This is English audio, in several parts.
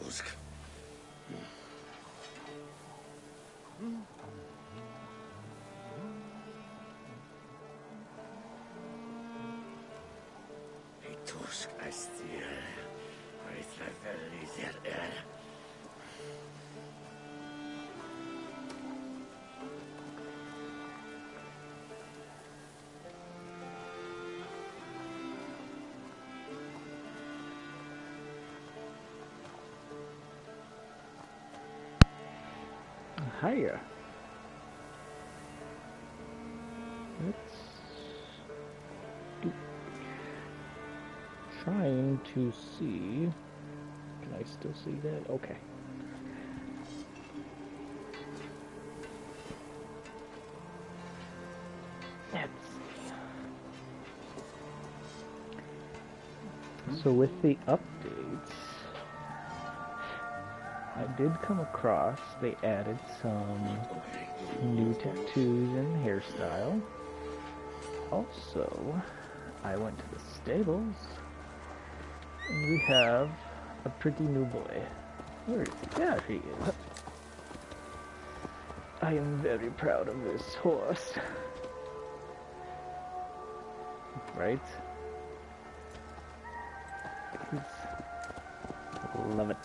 Tusk. Tusk astir. Aritla verlizer er. Hiya. Let's do. Trying to see. Can I still see that? Okay. Let's see. So with the updates, I did come across they added some new tattoos and hairstyle. Also, I went to the stables and we have a pretty new boy. Where is he? There he is. I am very proud of this horse. Right? Love it.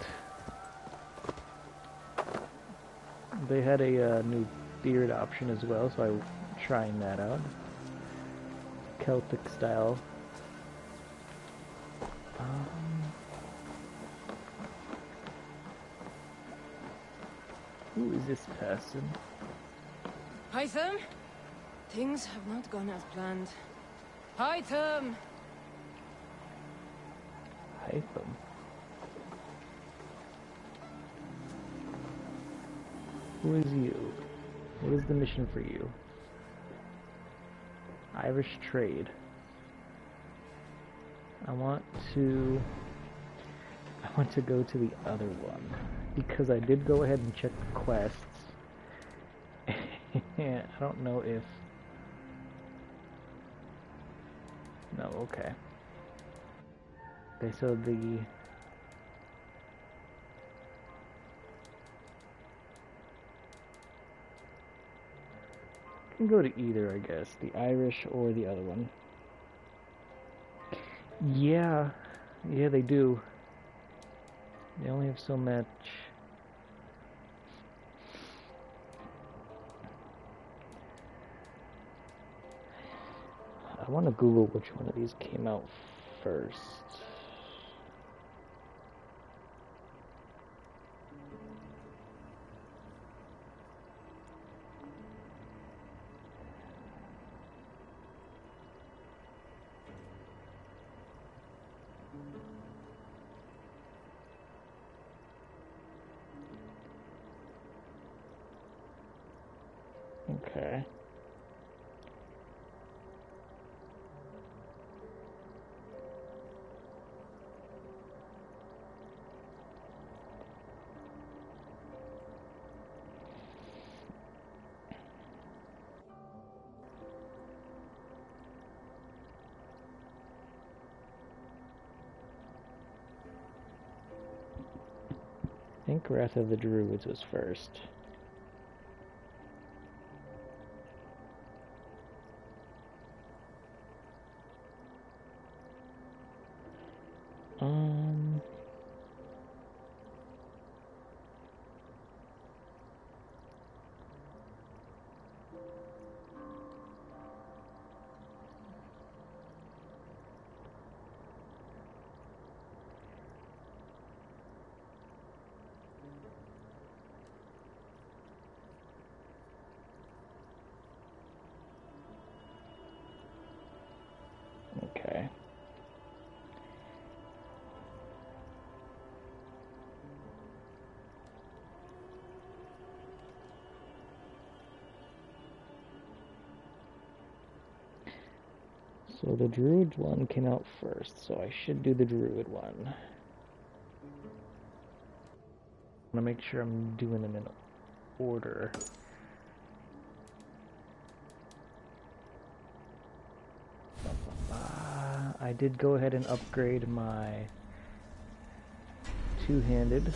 They had a new beard option as well, so I'm trying that out. Celtic style. Who is this person? Hytham? Things have not gone as planned. Hytham! Hytham. Who is you? What is the mission for you? Irish trade. I want to go to the other one because I did go ahead and check the quests. I don't know if... No, okay. Okay, so the... can go to either, I guess. The Irish or the other one. Yeah, they do. They only have so much. I want to Google which one of these came out first. Okay. I think Wrath of the Druids was first. Okay. So the Druid one came out first, so I should do the Druid one. I want to make sure I'm doing them in order. I did go ahead and upgrade my two-handed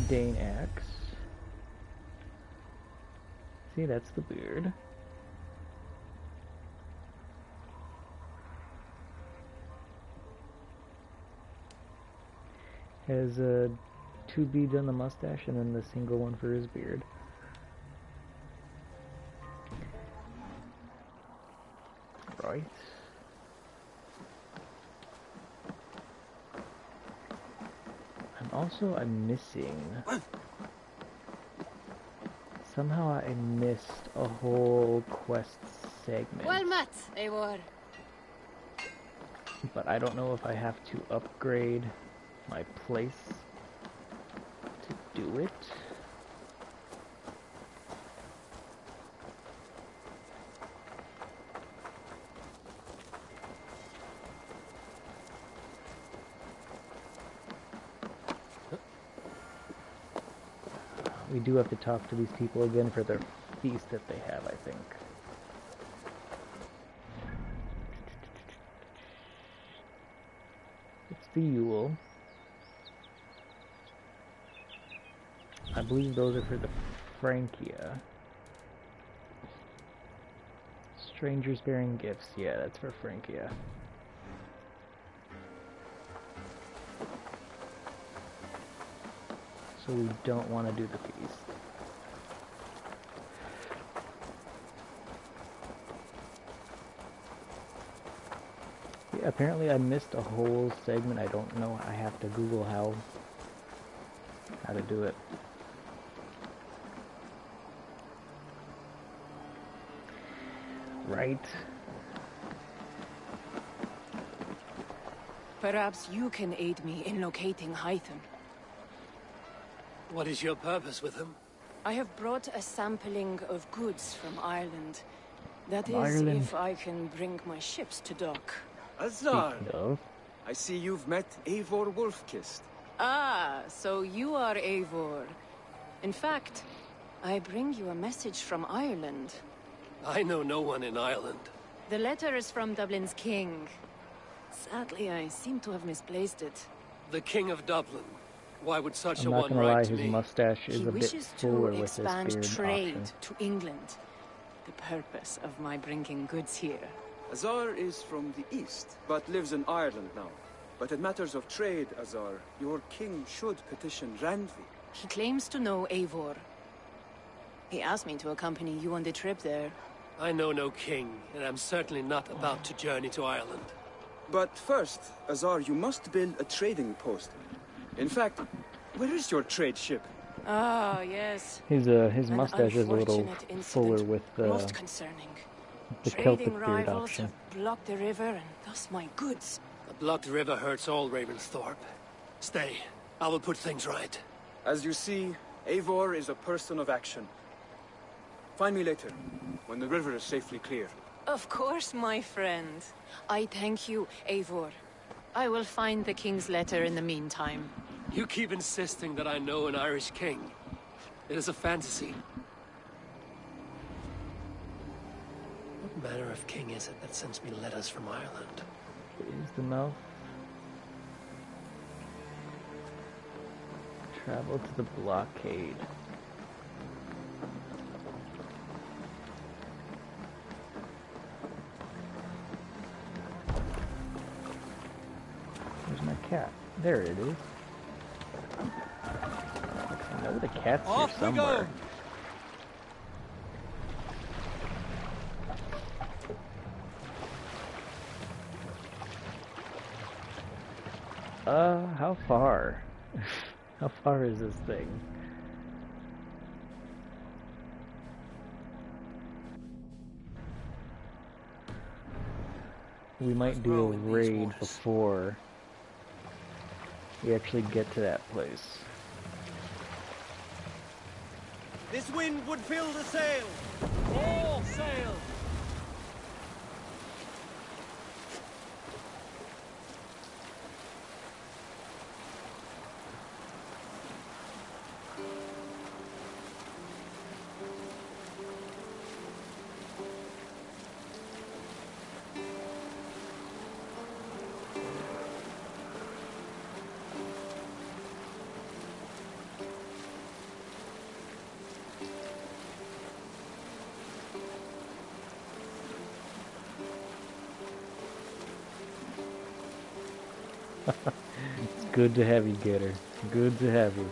Dane axe. See, that's the beard. Has two beads on the mustache and then the single one for his beard. Right. I'm missing. Somehow I missed a whole quest segment. Well met, Eivor. But I don't know if I have to upgrade my place to do it. We do have to talk to these people again for their feast that they have, I think. It's the Yule. I believe those are for the Francia. Strangers bearing gifts. Yeah, that's for Francia. So we don't want to do the feast. Yeah, apparently I missed a whole segment. I don't know. I have to Google how to do it. Right. Perhaps you can aid me in locating Hytham. What is your purpose with him? I have brought a sampling of goods from Ireland. That is, Ireland. if I can bring my ships to dock. Azar, Speaking of, I see you've met Eivor Wolfkist. Ah, so you are Eivor. In fact, I bring you a message from Ireland. I know no one in Ireland. The letter is from Dublin's king. Sadly, I seem to have misplaced it. The King of Dublin. Why would such I'm a not one gonna lie, write to his me? mustache is He a bit wishes fuller to with this expand beard trade option. to England. The purpose of my bringing goods here. Azar is from the east, but lives in Ireland now. But in matters of trade, Azar, your king should petition Randvi. He claims to know Eivor. He asked me to accompany you on the trip there. I know no king, and I'm certainly not about to journey to Ireland. But first, Azar, you must build a trading post. In fact, where is your trade ship? Ah, yes. His An mustache is a little unfortunate incident, fuller with most concerning. the Trading Celtic beard rivals option. have blocked the river and thus my goods. A blocked river hurts all Ravensthorpe. Stay. I will put things right. As you see, Eivor is a person of action. Find me later, when the river is safely clear. Of course, my friend. I thank you, Eivor. I will find the king's letter in the meantime. You keep insisting that I know an Irish king. It is a fantasy. What manner of king is it that sends me letters from Ireland? Is the mouth. Travel to the blockade. Where's my cat? There it is. I know the cat's here somewhere. How far? How far is this thing? We might do a raid before we actually get to that place. This wind would fill the sail. All sail. It's good to have you, Gator. Good to have you.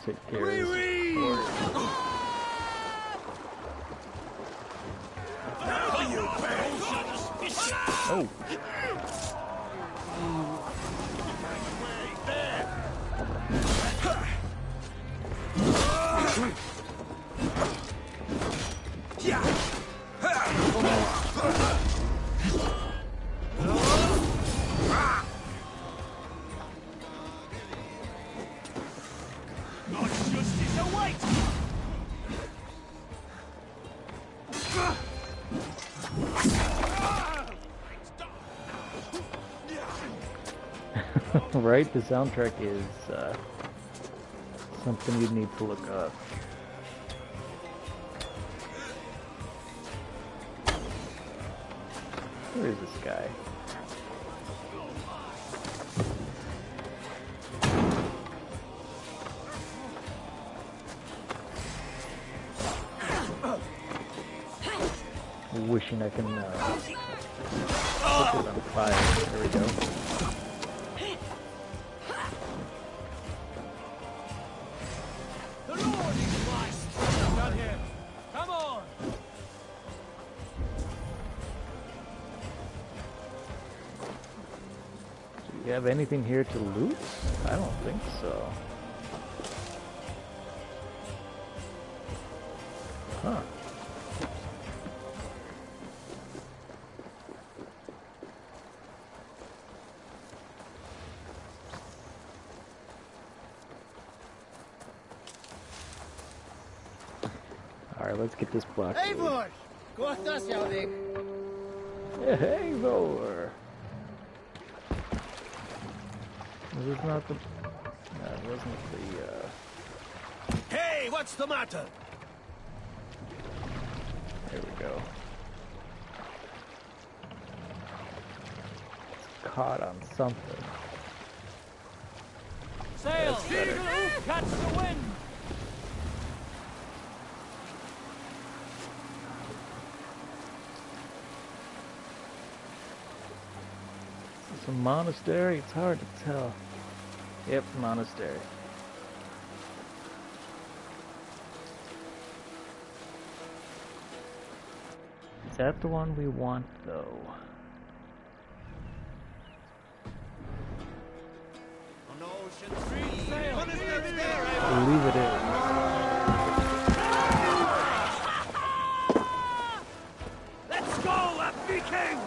Take care of this warrior. Oh. Right, the soundtrack is something you'd need to look up. Where is this guy? Wishing I can put it on fire. There we go. Do you have anything here to loot? I don't think so. Huh. Alright, let's get this block. Eivor! Gott das, já þig. Eivor! This is not the... No, it wasn't the, Hey, what's the matter? There we go. It's caught on something. Sail! Catch the wind! It's a monastery? It's hard to tell. Yep, monastery. Is that the one we want, though? I believe it is. Let's go, a Viking!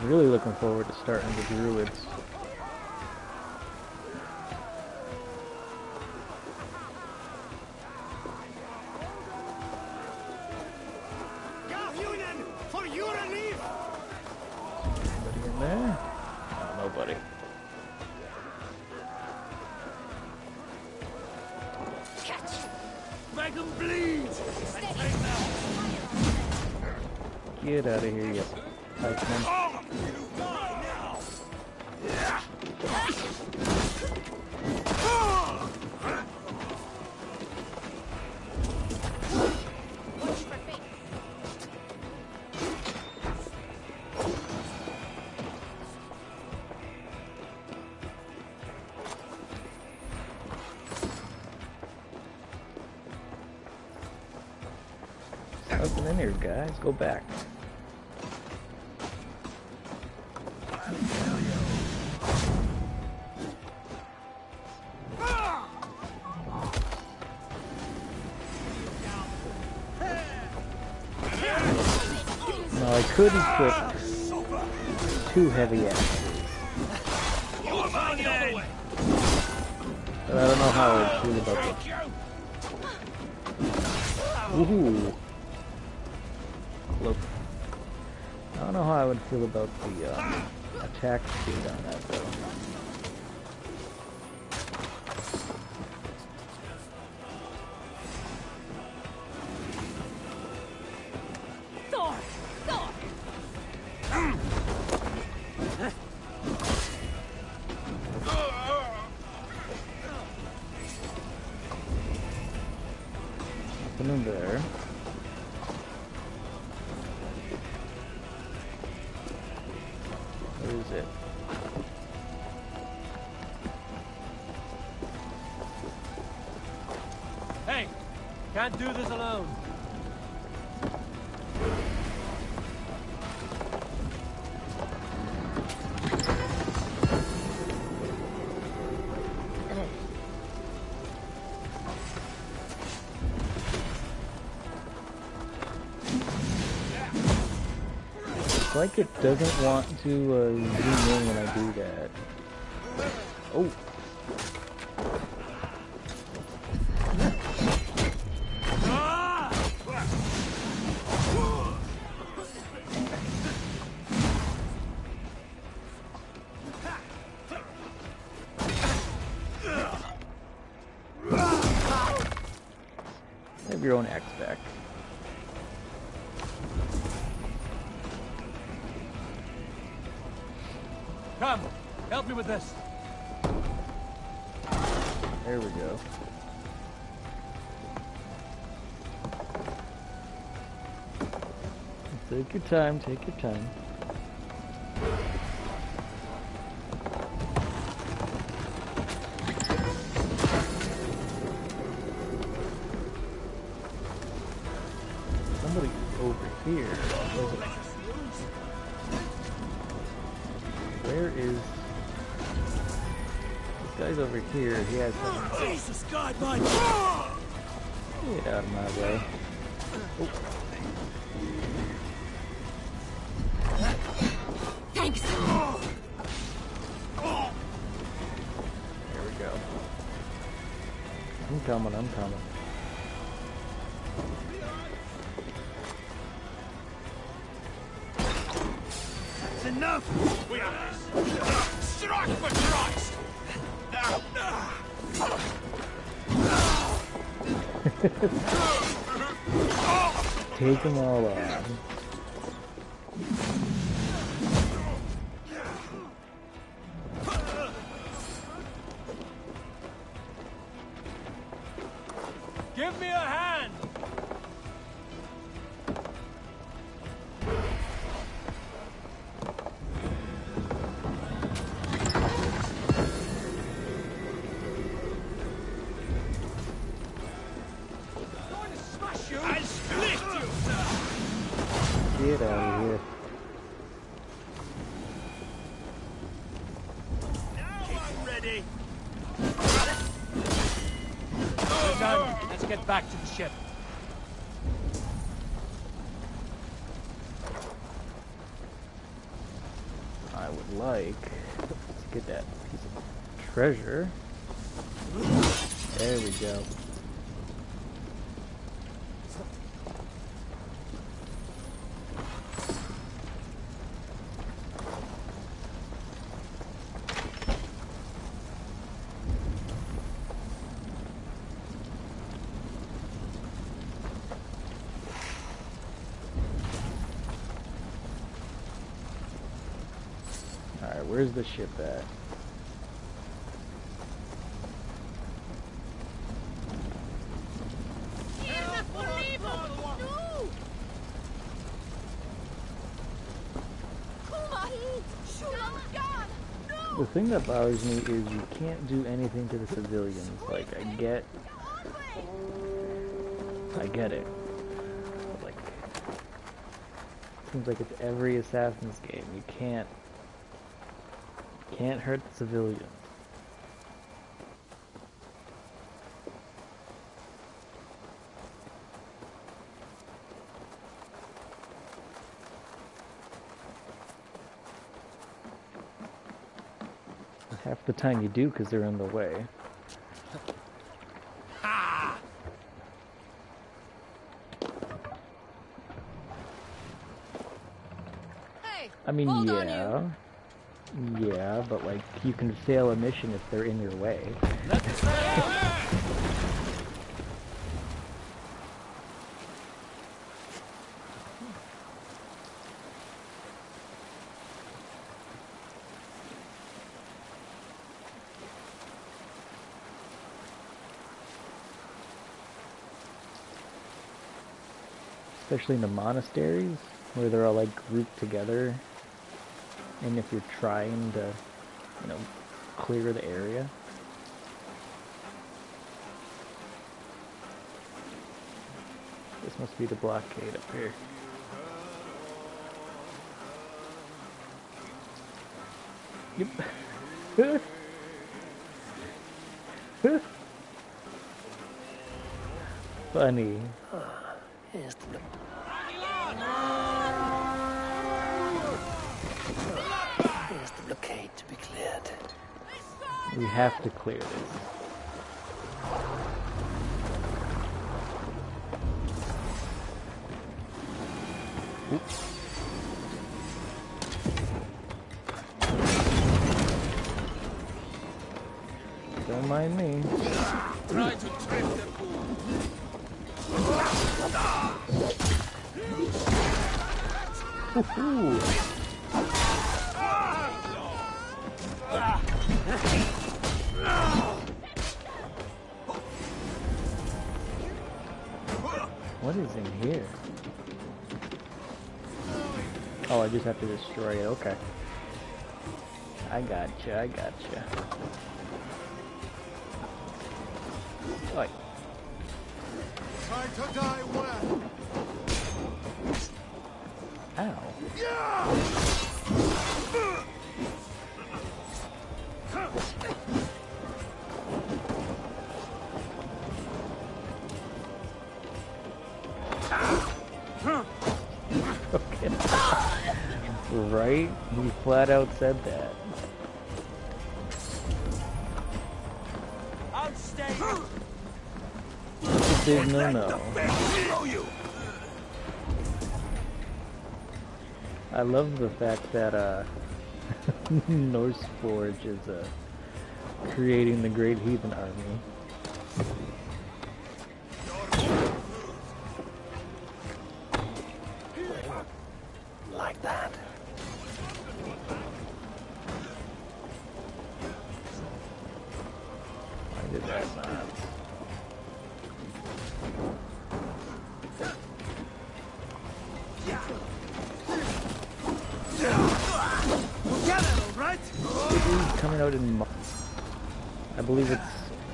I'm really looking forward to starting the Druids. For your relief! Anybody in there? No, nobody. Make them bleed! Get out of here, you pikeman. Nothing in here, guys. Go back. Now I could equip 2 heavy axes, but I don't know how I feel about them. Woohoo! Look, I don't know how I would feel about the attack speed on that though. Thor! Thor! Nothing in there. What is it? Hey, can't do this alone. It's like it doesn't want to zoom in when I do that. Oh! Have your own axe back. Come, help me with this. There we go. Take your time, take your time. Somebody over here. Where is... This guy's over here. He has something. Jesus God, my... Get out of my way. Oh. Thanks! There we go. I'm coming, I'm coming. It's enough! We are struck for Christ! Take them all on. Give me a hand! I'll split you! Get out of here. Now I'm ready! We're done. Let's get back to the ship. I would like to get that piece of treasure. There we go. Alright, where's the ship at? The thing that bothers me is you can't do anything to the civilians. Like, I get it. But like, seems like it's every Assassin's game. You can't hurt the civilians. Half the time you do because they're in the way. Hey, I mean, hold on, yeah. you. Yeah, but like you can fail a mission if they're in your way. Especially in the monasteries, where they're all like grouped together, and if you're trying to, you know, clear the area. This must be the blockade up here. Yep. Funny. Here's the blockade to be cleared. We have to clear this. Oops. Don't mind me. Try to trip the fool. Woohoo! What is in here? Oh, I just have to destroy it. Okay. I gotcha, I gotcha. Oi. Try to die well. Ow. Okay. Right? He flat out said that. I'll stay. It's a big no-no. I love the fact that Norse Forge is creating the Great Heathen Army. Like that. Why did that not? It's coming out in March. I believe it's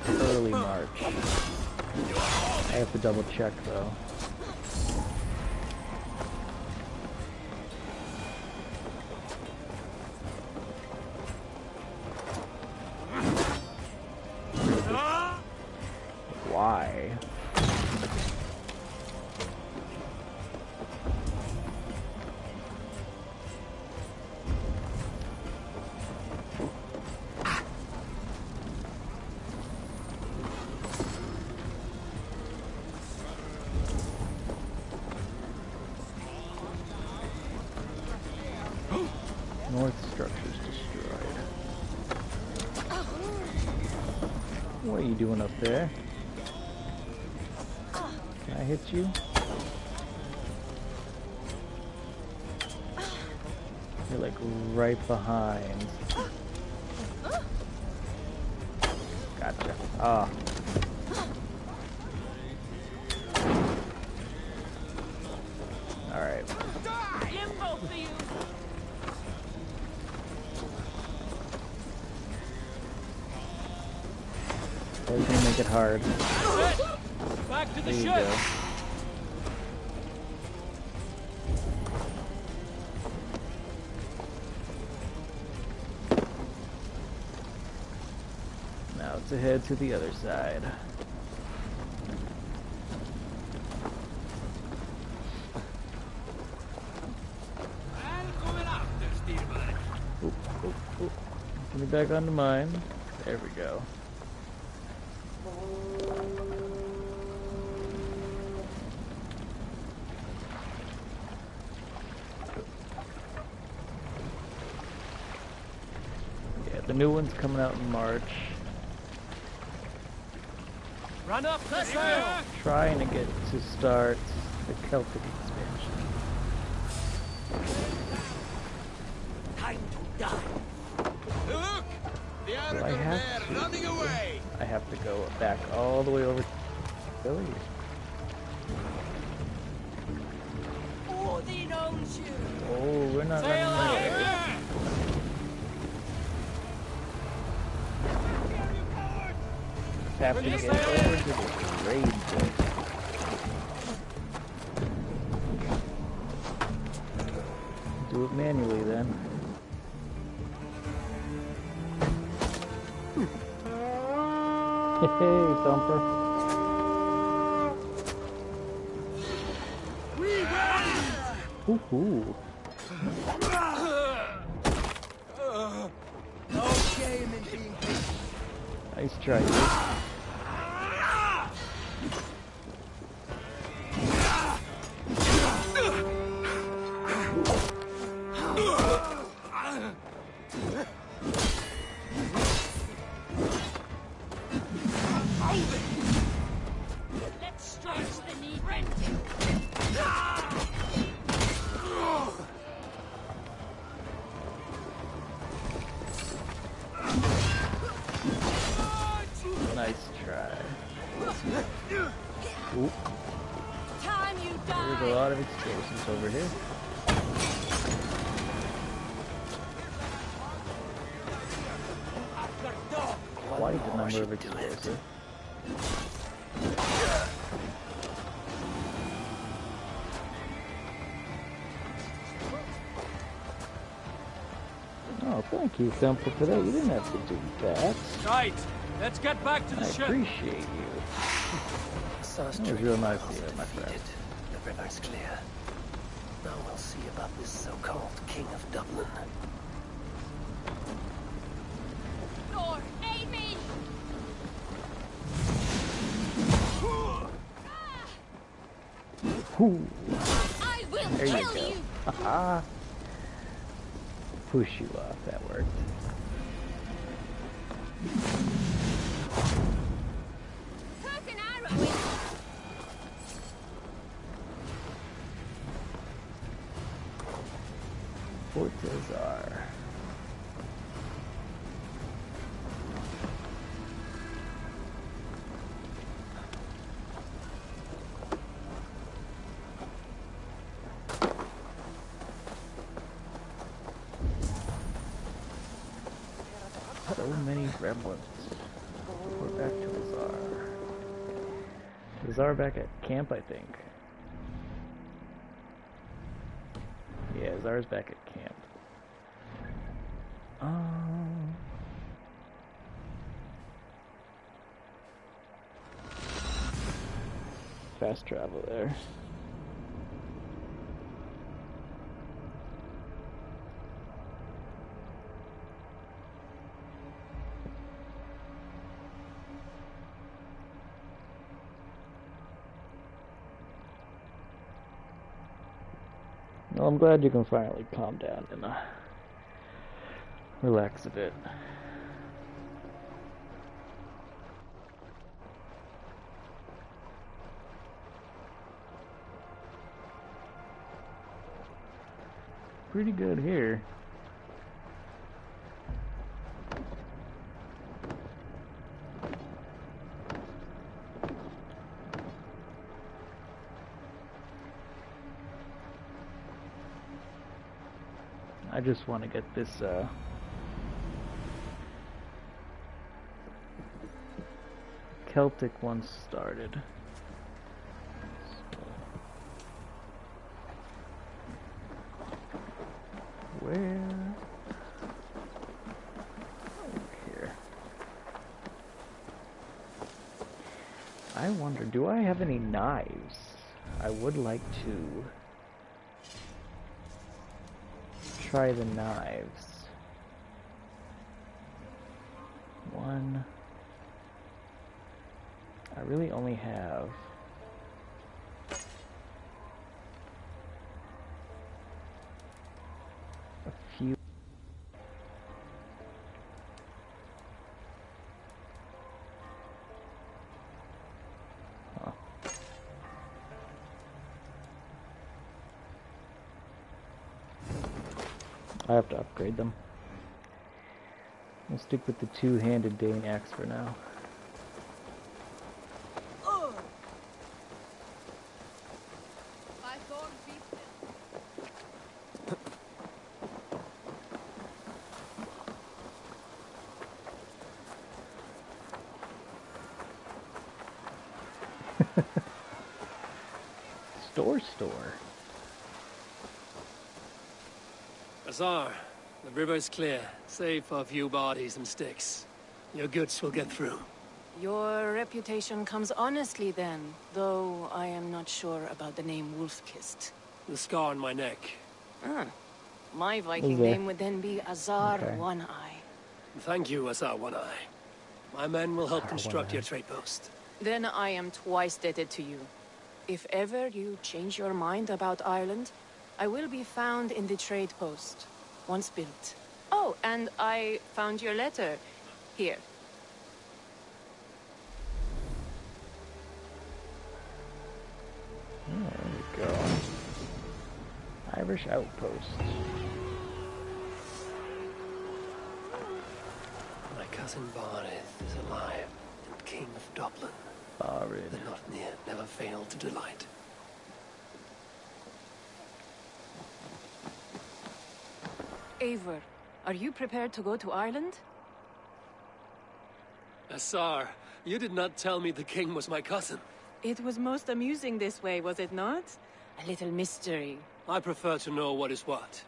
early March. I have to double check though. Why? North structures destroyed. What are you doing up there? Can I hit you? You're like right behind. Gotcha. Ah. Alright. That's gonna make it hard. Back to the There you ship. go. Now it's ahead to the other side. Oop, oop, oop. Get me back onto mine. There we go. The new one's coming out in March. Run up the sail! Trying to get to start the Celtic expansion. Time to die. Look! The I Aragon have mare to. running away! I have to go back all the way over to Philly. Odin owns you. Oh, we're not Sail running out! there. Have to get over to the raid point. Do it manually then. Hey, Thumper. Woohoo. No shame in being Nice try, dude. Let's stretch the knee. Rent. Nice try. Oop, Time you there's a die. lot of explosives over here. Quite a number of explosives. Oh, thank you, Thumper, for that. You didn't have to do that. Right, let's get back to I the ship. appreciate you. That was real nice of you, my friend. The river's clear. Now we'll see about this so-called King of Dublin. Thor, aid me. Ooh, I will there you kill go. you. Haha. Push you off, that worked. Hook an arrow in. Fort Cesar. So many gremlins. We're back to Azar. Azar back at camp, I think. Yeah, Azar's back at camp. Fast travel there. Well, I'm glad you can finally calm down and relax a bit. Pretty good here. I just want to get this Celtic one started. Where? Here. I wonder, do I have any knives? I would like to try the knives. One. I really only have a few. I have to upgrade them. We'll stick with the two-handed Dane axe for now. Store. Azar, the river's clear, save for a few bodies and sticks. Your goods will get through. Your reputation comes honestly then, though I am not sure about the name Wolfkist. The scar on my neck. Ah, my Viking Okay. name would then be Azar Okay. One-Eye. Thank you, Azar One-Eye. My men will help Azar construct One-Eye. your trade post. Then I am twice indebted to you. If ever you change your mind about Ireland, I will be found in the trade post, once built. Oh, and I found your letter. Here. There we go. Irish outpost. My cousin Barith is alive and king of Dublin. Barid. The Notnir never failed to delight. Eivor, are you prepared to go to Ireland? Azar, you did not tell me the king was my cousin. It was most amusing this way, was it not? A little mystery. I prefer to know what is what.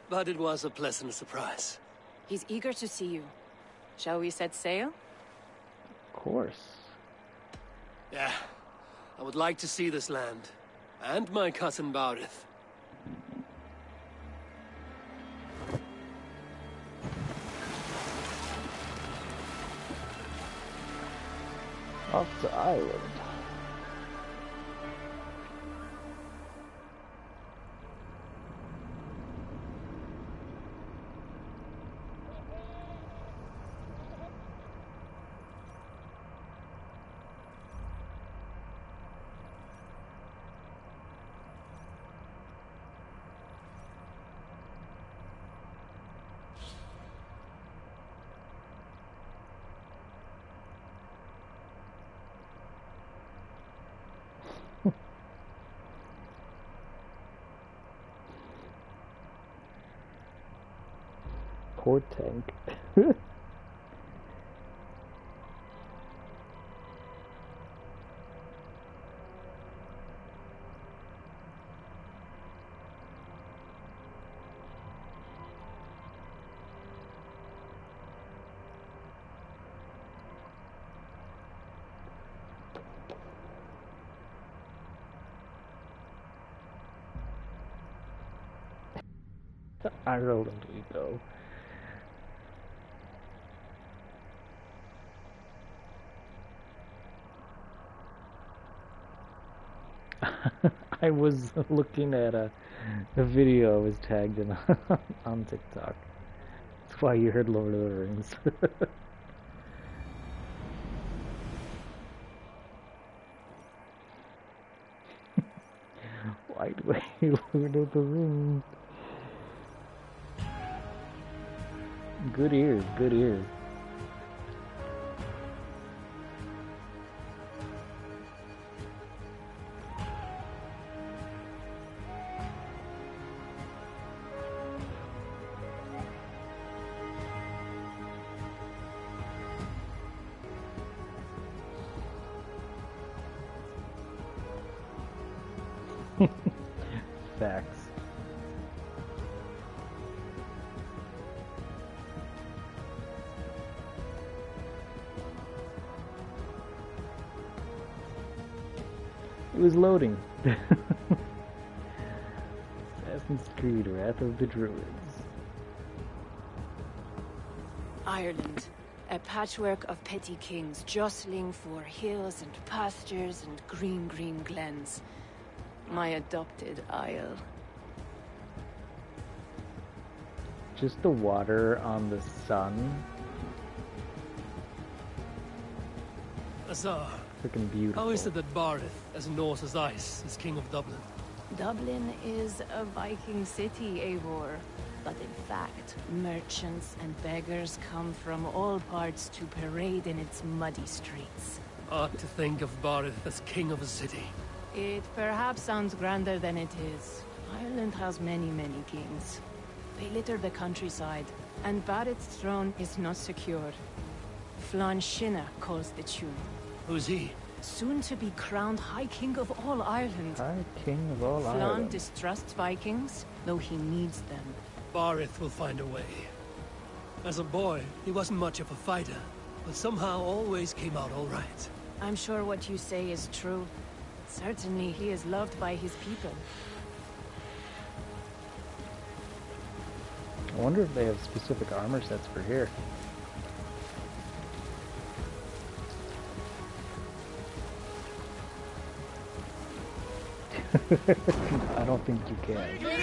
But it was a pleasant surprise. He's eager to see you. Shall we set sail? Of course. Yeah, I would like to see this land. And my cousin Barith. Off to Ireland. Poor tank. To Ireland we go. I was looking at a video I was tagged in on TikTok. That's why you heard Lord of the Rings. Why do I hear Lord of the Rings? Good ears, good ears. Facts. It was loading. Assassin's Creed, Wrath of the Druids. Ireland. A patchwork of petty kings jostling for hills and pastures and green, green glens. My adopted isle. Just the water on the sun. Azar, Freaking beautiful. how is it that Barith, as Norse as ice, is king of Dublin? Dublin is a Viking city, Eivor. But in fact, merchants and beggars come from all parts to parade in its muddy streets. Odd to think of Barith as king of a city. It perhaps sounds grander than it is. Ireland has many, many kings. They litter the countryside, and Barith's throne is not secure. Flann Sinna calls the tune. Who's he? Soon to be crowned High King of all Ireland. High King of all Flann Ireland. distrusts Vikings, though he needs them. Barith will find a way. As a boy, he wasn't much of a fighter, but somehow always came out all right. I'm sure what you say is true. Certainly, he is loved by his people. I wonder if they have specific armor sets for here. I don't think you can.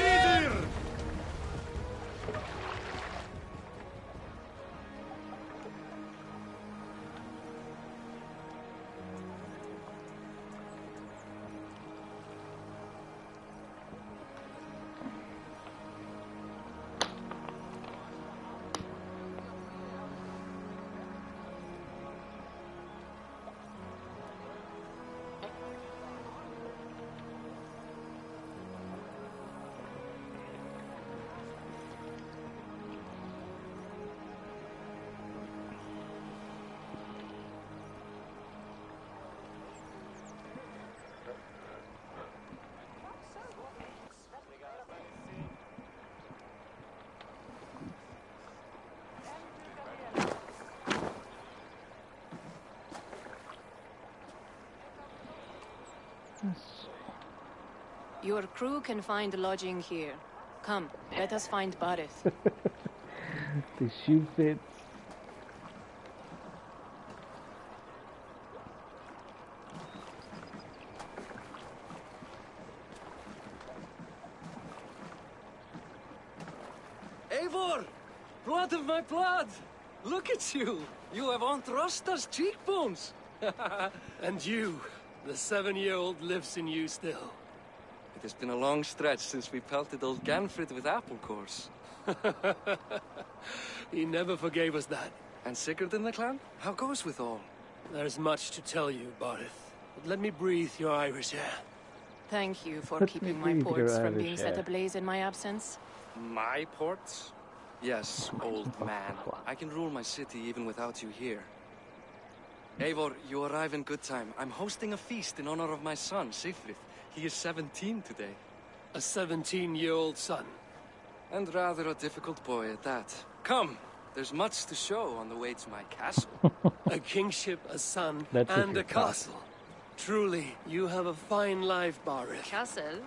Your crew can find lodging here. Come, let us find Barith. The shoe fits. Eivor! Blood of my blood! Look at you! You have Aunt Rosta's cheekbones! And you, the 7-year-old lives in you still. It has been a long stretch since we pelted old Ganfrid with apple cores. He never forgave us that. And Sigurd in the clan? How goes with all? There's much to tell you, Barith. But let me breathe your Irish air. Thank you for Let keeping me my breathe your ports from Irish being set air. ablaze in my absence. My ports? Yes, old man. I can rule my city even without you here. Eivor, you arrive in good time. I'm hosting a feast in honor of my son, Sigfrid. He is 17 today. A 17-year-old son. And rather a difficult boy at that. Come, there's much to show on the way to my castle. A kingship, a son, That's if and you're a castle. Truly, you have a fine life, Barith. Castle?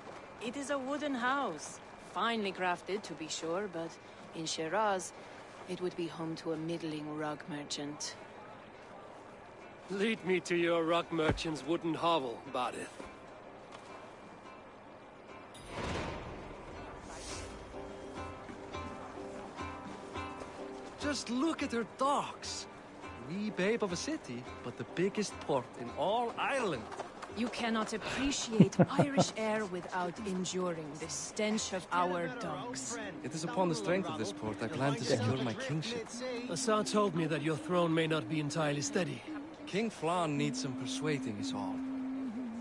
It is a wooden house. Finely crafted, to be sure, but in Shiraz, it would be home to a middling rug merchant. Lead me to your rock merchant's wooden hovel, Barith. Just look at her docks. Wee babe of a city, but the biggest port in all Ireland. You cannot appreciate Irish air without enduring the stench of our dogs. It is upon the strength of this port I plan to secure my kingship. Assar told me that your throne may not be entirely steady. King Flann needs some persuading is all.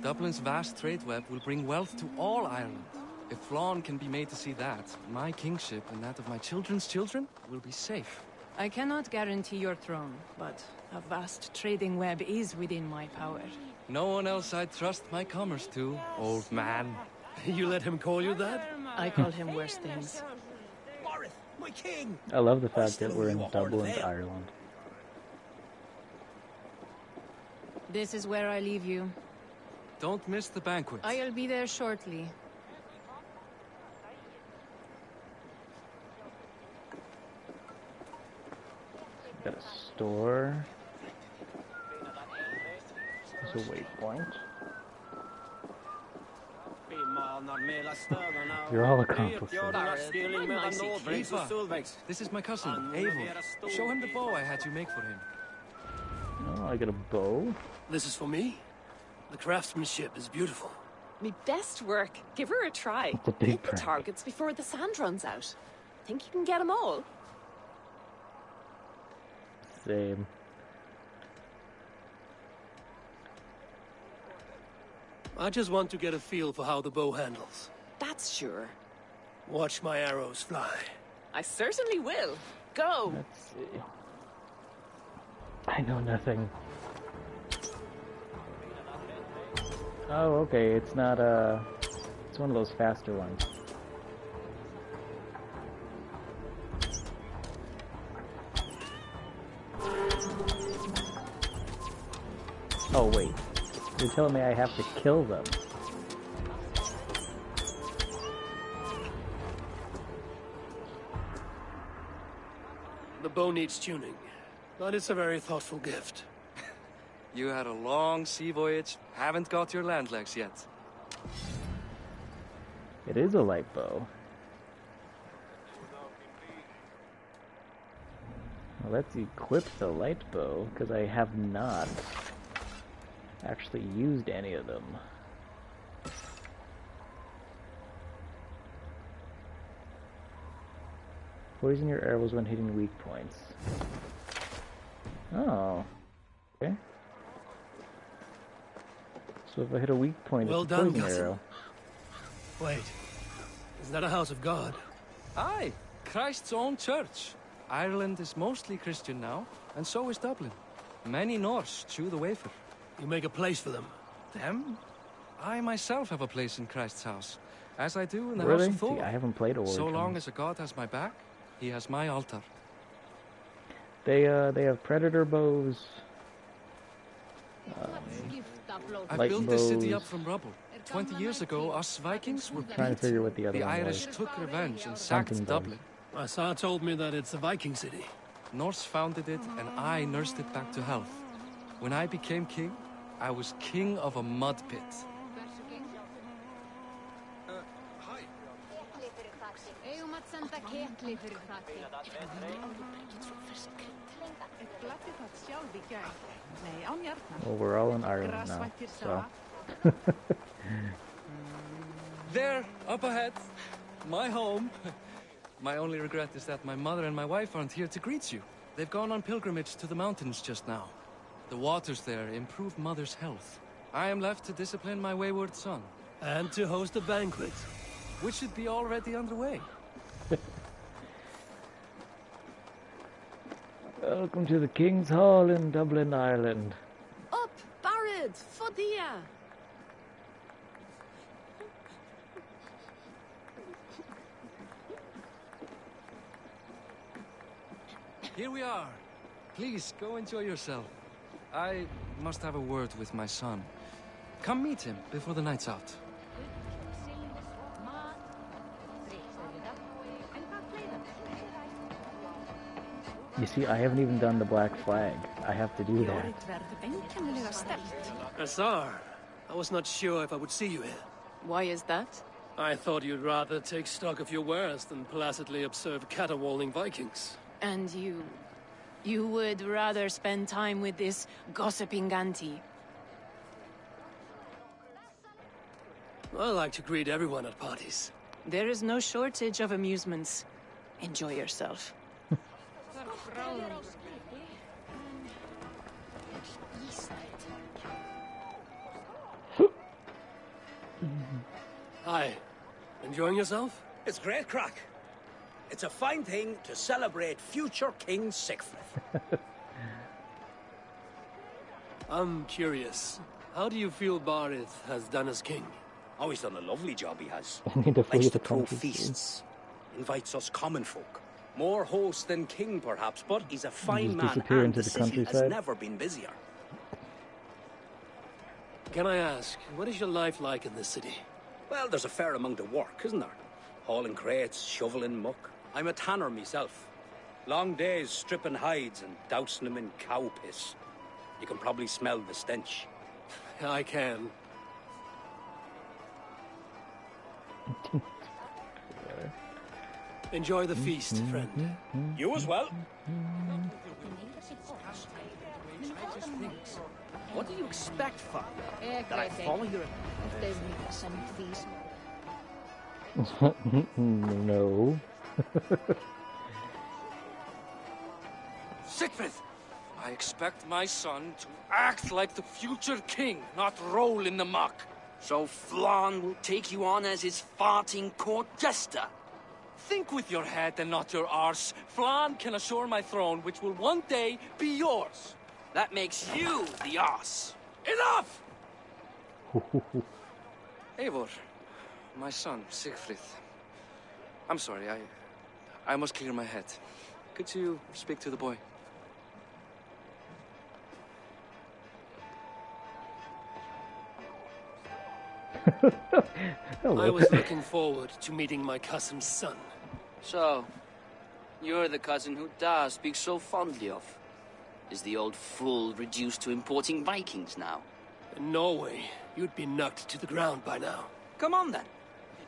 Dublin's vast trade web will bring wealth to all Ireland. If Flann can be made to see that, my kingship and that of my children's children will be safe. I cannot guarantee your throne, but a vast trading web is within my power. No one else I'd trust my commerce to, old man. You let him call you that? I call him worse things. Barith, my king! I love the fact that we're in Dublin, Ireland. This is where I leave you. Don't miss the banquet. I'll be there shortly. Got a store. There's a waypoint. You're all accomplices. This is my cousin, Eivor. Show him the bow I had you make for him. Oh, I got a bow. This is for me. The craftsmanship is beautiful. Me best work. Give her a try. It's a big Hit the prize. targets before the sand runs out. Think you can get them all? Same. I just want to get a feel for how the bow handles. That's sure. Watch my arrows fly. I certainly will. Go! Let's see. I know nothing. Oh, okay, it's not it's one of those faster ones. Oh wait, you're telling me I have to kill them. The bow needs tuning, but it's a very thoughtful gift. You had a long sea voyage, haven't got your land legs yet. It is a light bow. Well, let's equip the light bow, because I have not actually used any of them. Poison your arrows when hitting weak points. Oh, okay. So if I hit a weak point, Well it's a done, poison cousin. arrow. Wait, is that a house of God? Aye, Christ's own church. Ireland is mostly Christian now, and so is Dublin. Many Norse chew the wafer. You make a place for them. Them? I myself have a place in Christ's house, as I do in the Really? House of See, Thor. I haven't played Origins. So long as a god has my back, he has my altar. They have predator bows. I Light built this city bows. up from rubble. 20 years ago, us Vikings were Trying to beat. figure what the other The one Irish was. took revenge and sacked Hunting Dublin. My Sa told me that it's a Viking city. Norse founded it, and I nursed it back to health. When I became king, I was king of a mud pit. Well, we're all in Ireland now, so. There, up ahead, my home. My only regret is that my mother and my wife aren't here to greet you. They've gone on pilgrimage to the mountains just now. The waters there improve mother's health. I am left to discipline my wayward son, And to host a banquet. which should be already underway. Welcome to the King's Hall in Dublin, Ireland. Up, Barad, Fodia! Here we are. Please, go enjoy yourself. I must have a word with my son. Come meet him before the night's out. You see, I haven't even done the Black Flag. I have to do that. Azar, I was not sure if I would see you here. Why is that? I thought you'd rather take stock of your wares than placidly observe caterwauling Vikings. And you would rather spend time with this gossiping auntie. I like to greet everyone at parties. There is no shortage of amusements. Enjoy yourself. Hi. Enjoying yourself? It's great crack. It's a fine thing to celebrate future King Sigfrid. I'm curious. How do you feel Barith has done as king? Oh, he's done a lovely job, he has. I need to flee Likes the to throw country soon. feasts. Invites us common folk. More host than king, perhaps, but he's a fine just man, disappear and into the the city has countryside? never been busier. Can I ask, what is your life like in this city? Well, there's a fair amount of work, isn't there? Hauling crates, shoveling muck. I'm a tanner myself. Long days stripping hides and dousing them in cow piss. You can probably smell the stench. I can. Enjoy the feast, friend. You as well. What do you expect, father? That I follow your... No. Siegfried! I expect my son to act like the future king, not roll in the muck. So Flann will take you on as his farting court jester? Think with your head and not your arse. Flann can assure my throne, which will one day be yours. That makes you the arse. Enough! Eivor, my son, Siegfried. I'm sorry, I must clear my head. Could you speak to the boy? I was looking forward to meeting my cousin's son. So, you're the cousin who Da speaks so fondly of. Is the old fool reduced to importing Vikings now? In Norway, you'd be knocked to the ground by now. Come on then,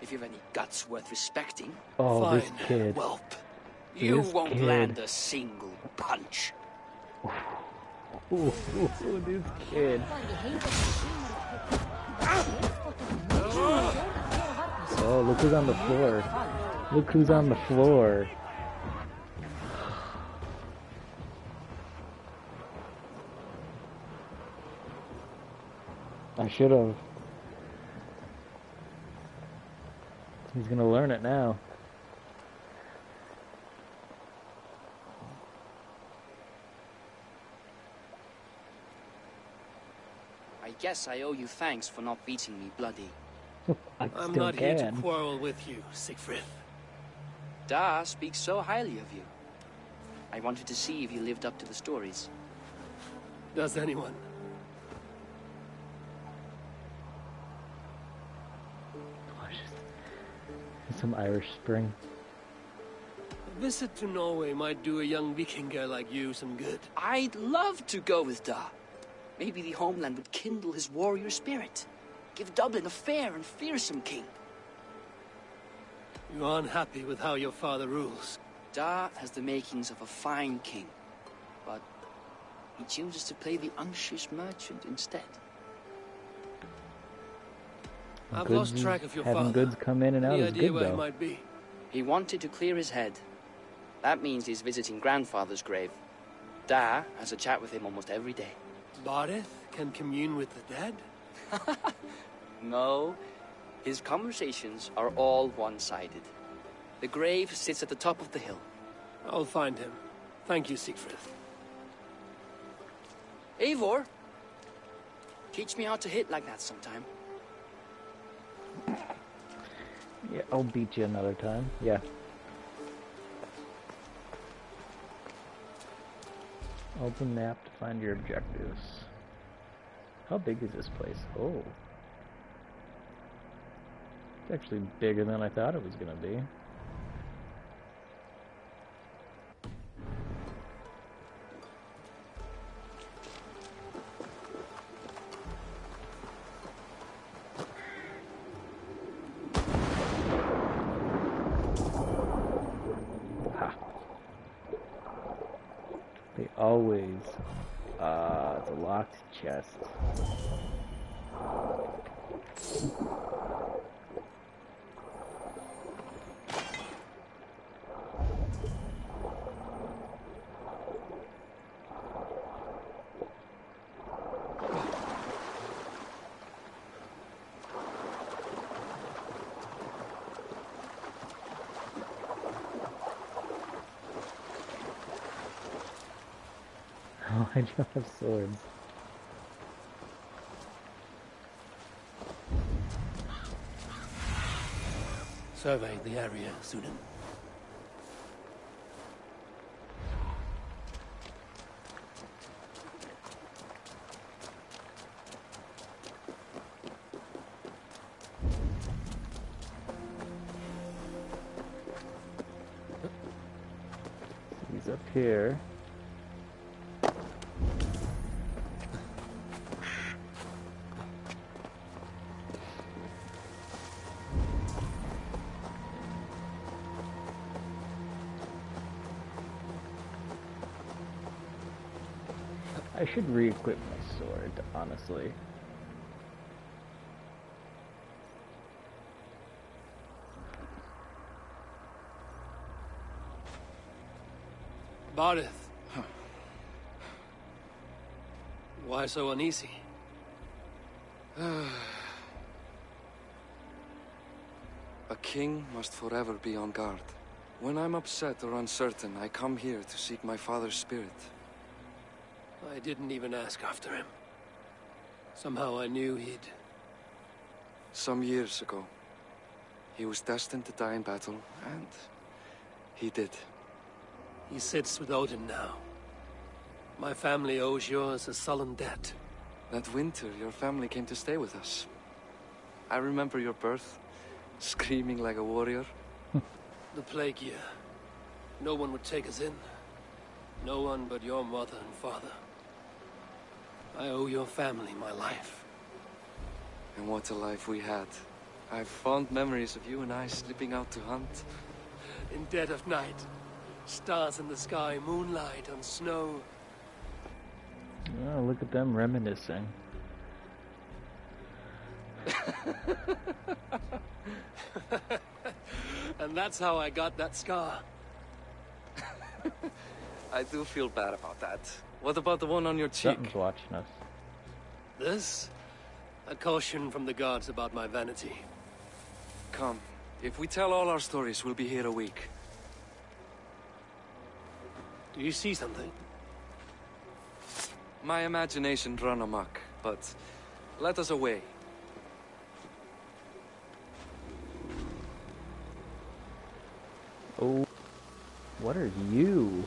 if you've any guts worth respecting. Oh, Fine, this kid. whelp. You This won't kid. land a single punch. Ooh, this kid. Oh, look who's on the floor. Look who's on the floor. I should have. He's gonna learn it now. I guess I owe you thanks for not beating me bloody. I I'm still not here to can. quarrel with you, Siegfried. Da speaks so highly of you. I wanted to see if you lived up to the stories. Does anyone? Some Irish Spring. A visit to Norway might do a young Vikinger like you some good. I'd love to go with Da. Maybe the homeland would kindle his warrior spirit. Give Dublin a fair and fearsome king. You're unhappy with how your father rules. Da has the makings of a fine king, but he chooses to play the unctuous merchant instead. I've Goods lost track of your having father. goods come in and out Any is idea good, where he though. might be? He wanted to clear his head. That means he's visiting grandfather's grave. Da has a chat with him almost every day. Bareth can commune with the dead? No, his conversations are all one-sided. The grave sits at the top of the hill. I'll find him. Thank you, Siegfried. Eivor, teach me how to hit like that sometime. Yeah, I'll beat you another time. Yeah. Open map to find your objectives. How big is this place? Oh. It's actually bigger than I thought it was gonna be. Ha. They always, it's a locked chest. Oh, I don't have swords. Survey the area, Sunan. He's up here. I should re-equip my sword, honestly. Barith. Why so uneasy? A king must forever be on guard. When I'm upset or uncertain, I come here to seek my father's spirit. I didn't even ask after him. Somehow I knew he'd... Some years ago, he was destined to die in battle, and he did. He sits with Odin now. My family owes yours a sullen debt. That winter, your family came to stay with us. I remember your birth, screaming like a warrior. The plague year. No one would take us in. No one but your mother and father. I owe your family my life. And what a life we had. I have fond memories of you and I slipping out to hunt. In dead of night. Stars in the sky, moonlight on snow. Oh, look at them reminiscing. And that's how I got that scar. I do feel bad about that. What about the one on your cheek? Something's watching us. This? A caution from the gods about my vanity. Come. If we tell all our stories, we'll be here a week. Do you see something? My imagination run amok, but let us away. Oh, what are you?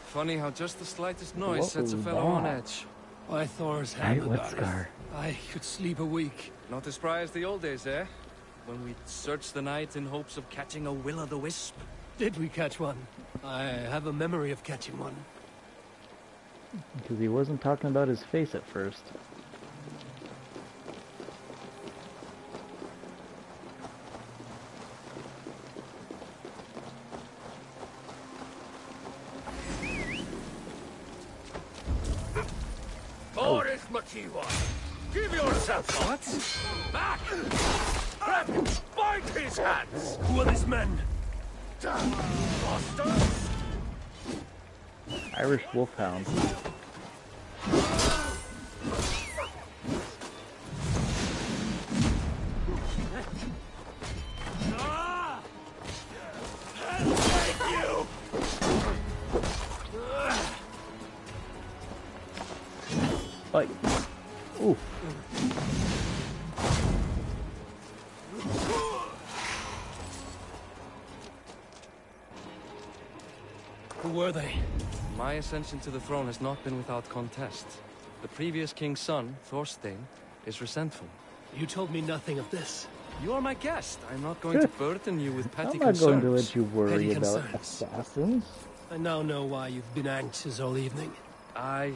Funny how just the slightest noise What sets a was fellow on that? edge. By Thor's Hey, hammer, what Gareth. scar? I could sleep a week. Not as spry as the old days, eh? When we'd search the night in hopes of catching a will-o'-the-wisp. Did we catch one? I have a memory of catching one. Because he wasn't talking about his face at first. Boris Machiwa, give yourself up. What? Back! Grab him! Bind his hands! Who are these men? Damn bastards! Irish wolfhound. Ah! I'll take you! Like, ooh. Who were they? My ascension to the throne has not been without contest. The previous king's son, Thorstein, is resentful. You told me nothing of this. You are my guest. I'm not going to burden you with petty I'm not concerns. going to let you worry Petty about concerns. assassins. I now know why you've been anxious all evening. Aye,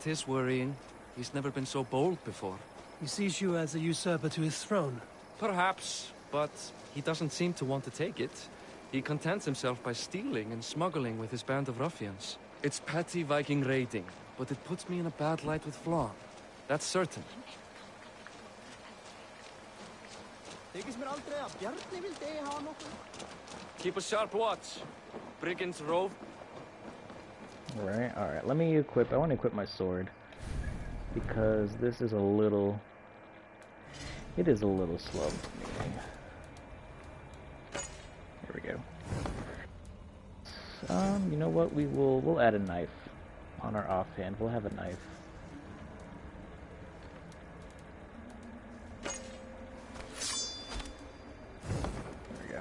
'tis worrying. He's never been so bold before. He sees you as a usurper to his throne. Perhaps, but he doesn't seem to want to take it. He contents himself by stealing and smuggling with his band of ruffians. It's petty Viking raiding, but it puts me in a bad light with Flann. That's certain. Keep a sharp watch. Brigands rove. Alright, let me equip. I want to equip my sword. Because this is a little... It is a little slow for me. Here we go. You know what? We'll add a knife on our offhand. We'll have a knife. There we go.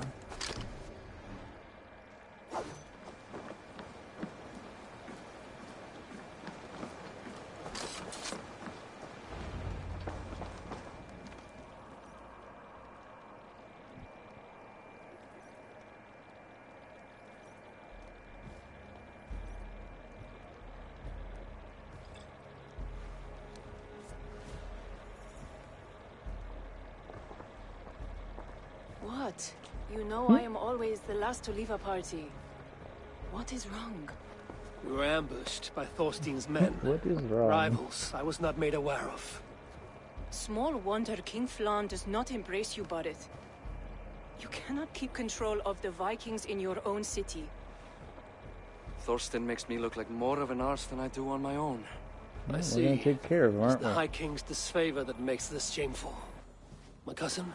What? You know I am always the last to leave a party. What is wrong? We were ambushed by Thorstein's men. What is wrong? Rivals I was not made aware of. Small wonder King Flann does not embrace you, Barith. You cannot keep control of the Vikings in your own city. Thorstein makes me look like more of an arse than I do on my own. I We're see. gonna take care of him, It's aren't the we? High King's disfavor that makes this shameful. My cousin,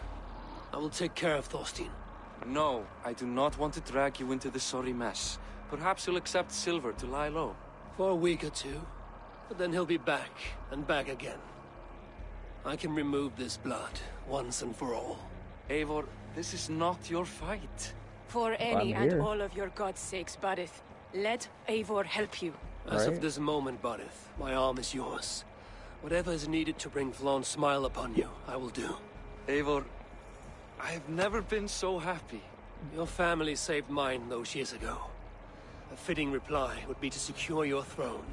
I will take care of Thorstein. No, I do not want to drag you into this sorry mess. Perhaps you'll accept silver to lie low. For a week or two, but then he'll be back, and back again. I can remove this blood, once and for all. Eivor, this is not your fight. For any and here. all of your god's sakes, Barith, let Eivor help you. As of Right. this moment, Barith, my arm is yours. Whatever is needed to bring Flaun's smile upon you, I will do. Eivor, I have never been so happy. Your family saved mine those years ago. A fitting reply would be to secure your throne.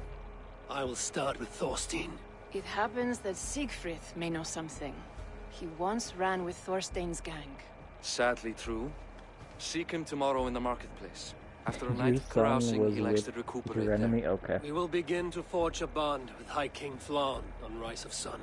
I will start with Thorstein. It happens that Siegfried may know something. He once ran with Thorstein's gang. Sadly true. Seek him tomorrow in the marketplace. After a night Your of son carousing, was he likes to with recuperate your there. enemy? Okay. We will begin to forge a bond with High King Flaun on Rise of Sun.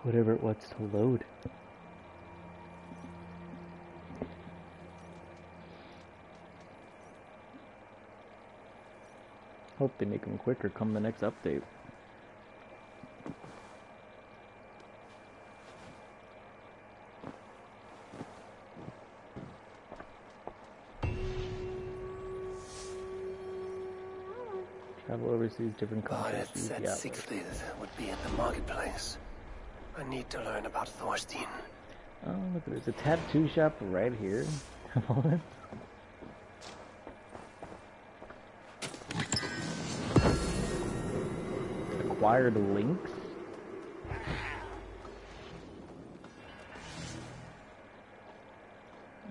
Whatever it wants to load. Hope they make them quicker come the next update. Travel overseas, different countries. Barith said Yeah. Siegfried would be at the marketplace. I need to learn about Thorstein. Oh, look, there's a tattoo shop right here. What? Acquired links?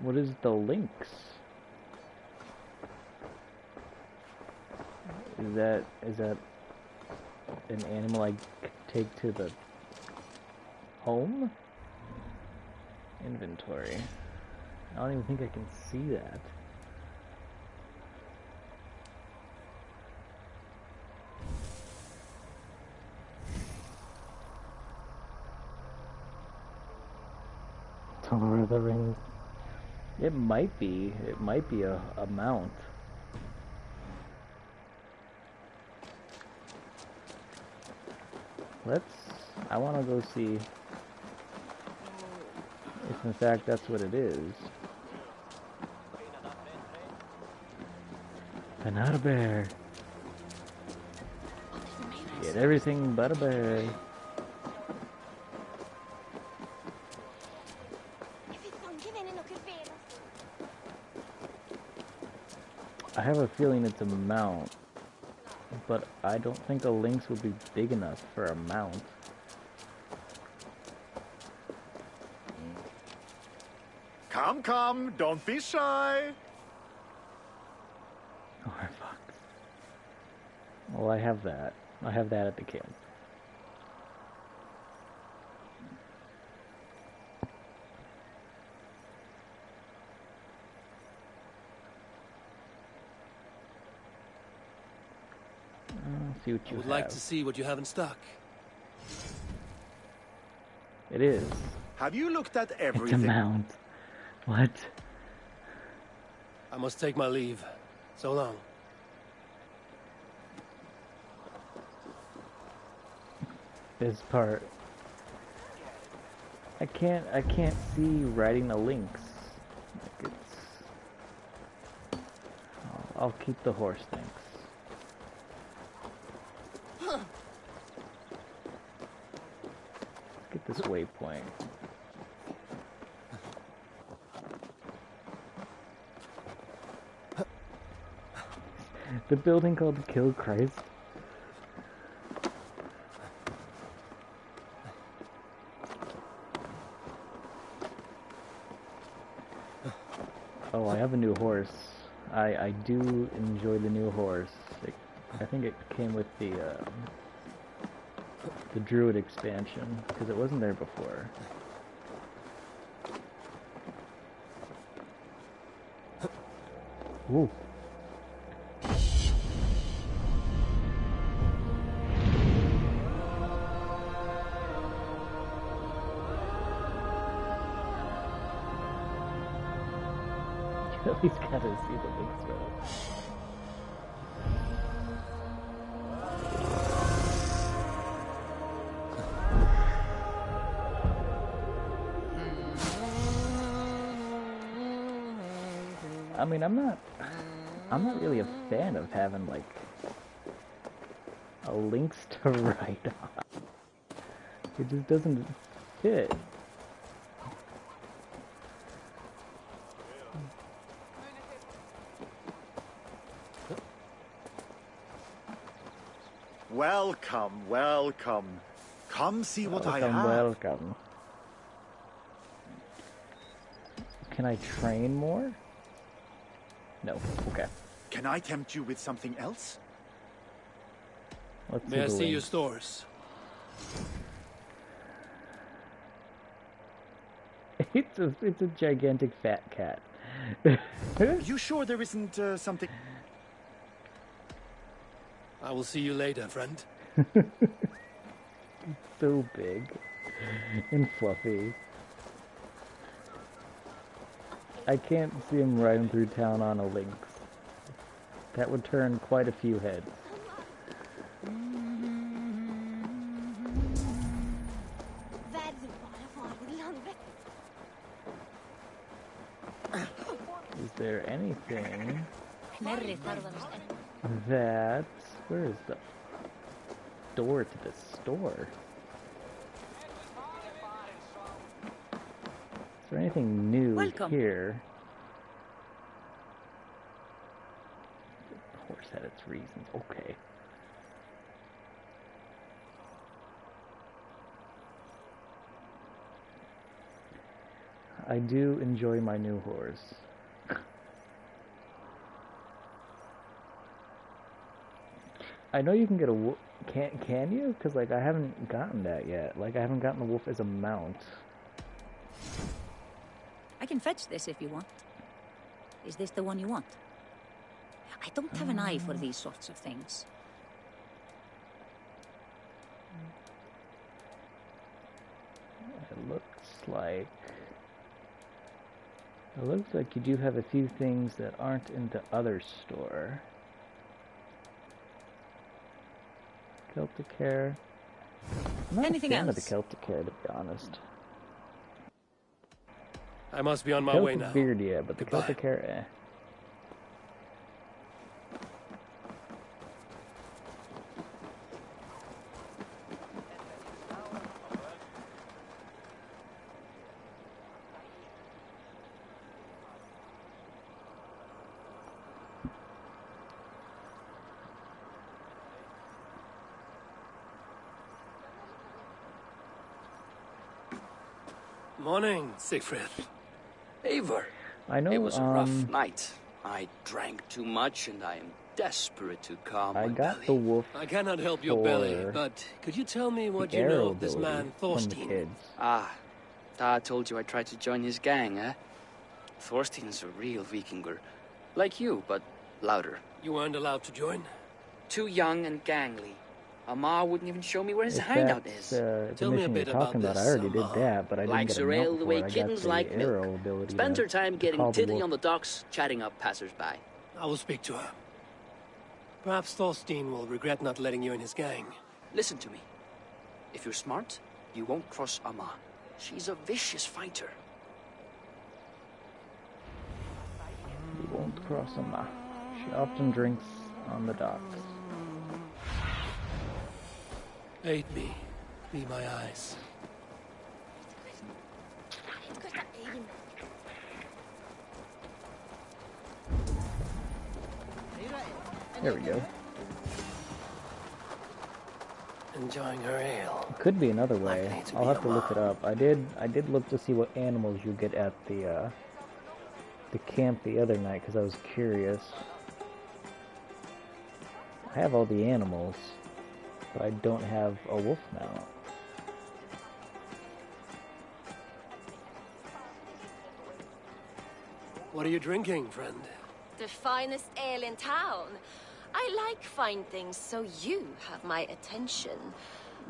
What is the links? Is that an animal I take to the home? Inventory. I don't even think I can see that. Lord of the Rings. It might be a mount. I want to go see if in fact that's what it is. But not a bear. Get everything but a bear. I have a feeling it's a mount, but I don't think a lynx would be big enough for a mount. Come, come, don't be shy. Oh, fuck. Well, I have that. I have that at the camp. See what I you would have. like to see what you have in stock. It is. Have you looked at It's a everything? mount. What? I must take my leave. So long. This part. I can't see riding a lynx. Like it's. I'll keep the horse, thanks. Get this waypoint. The building called Kill Christ. Oh, I have a new horse. I do enjoy the new horse. I think it came with the Druid expansion, because it wasn't there before. Ooh. At least gotta see the big spell. I mean, I'm not really a fan of having like a Lynx to ride on. It just doesn't fit. Welcome, welcome. Come see what I have. Welcome. Can I train more? No. Okay. Can I tempt you with something else? Let's May I see your Lynx. stores? It's a gigantic fat cat. You sure there isn't something? I will see you later, friend. So big and fluffy. I can't see him riding through town on a Lynx. That would turn quite a few heads. Is there anything that... Where is the door to the store? Is there anything new here? The horse had its reasons. Okay. I do enjoy my new horse. I know you can get a wolf. Can you? Because like I haven't gotten that yet. Like I haven't gotten the wolf as a mount. I can fetch this if you want. Is this the one you want? I don't have an eye for these sorts of things. It looks like you do have a few things that aren't in the other store. Celtic hair. I'm not Anything a fan else? of the Celtic hair, to be honest. I must be on my way Celtic now. beard, yeah, but the Goodbye. Celtic hair, eh. Morning, Siegfried. Eivor, I know, it was a rough night. I drank too much and I am desperate to calm I my got belly. the wolf I cannot help your for belly, but could you tell me what the you know arrow of this ability man, from the Thorstein? kids. Ah, Dad told you I tried to join his gang, eh? Thorstein is a real Vikinger. Like you, but louder. You weren't allowed to join? Too young and gangly. Amar wouldn't even show me where his If hideout that's, is. the Tell me a mission bit you're talking about about, I this, already did that, but I didn't Likes get a her ale mount the for way it. I got kittens the like arrow milk. ability Spends to- her time to getting call the titty wolf. on the docks, chatting up passers-by. I will speak to her. Perhaps Thorstein will regret not letting you in his gang. Listen to me. If you're smart, you won't cross Amma. She's a vicious fighter. You won't cross a mile. She often drinks on the docks. Aid me. Be my eyes. There we go. Enjoying her ale. Could be another way. Likely to I'll be have to a look it up. I did look to see what animals you get at the to camp the other night because I was curious. I have all the animals, but I don't have a wolf mount. What are you drinking, friend? The finest ale in town. I like fine things, so you have my attention.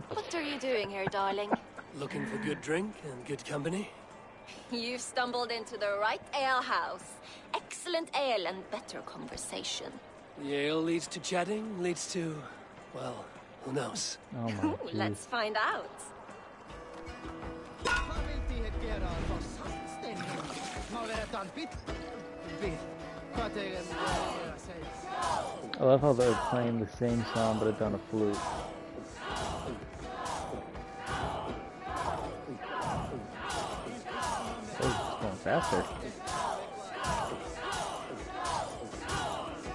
What are you doing here, darling? Looking for good drink and good company? You've stumbled into the right alehouse. Excellent ale and better conversation. The ale leads to chatting, leads to... well, who knows? Oh my Let's find out. I love how they're playing the same song but it's on a flute. Oh, it's going faster.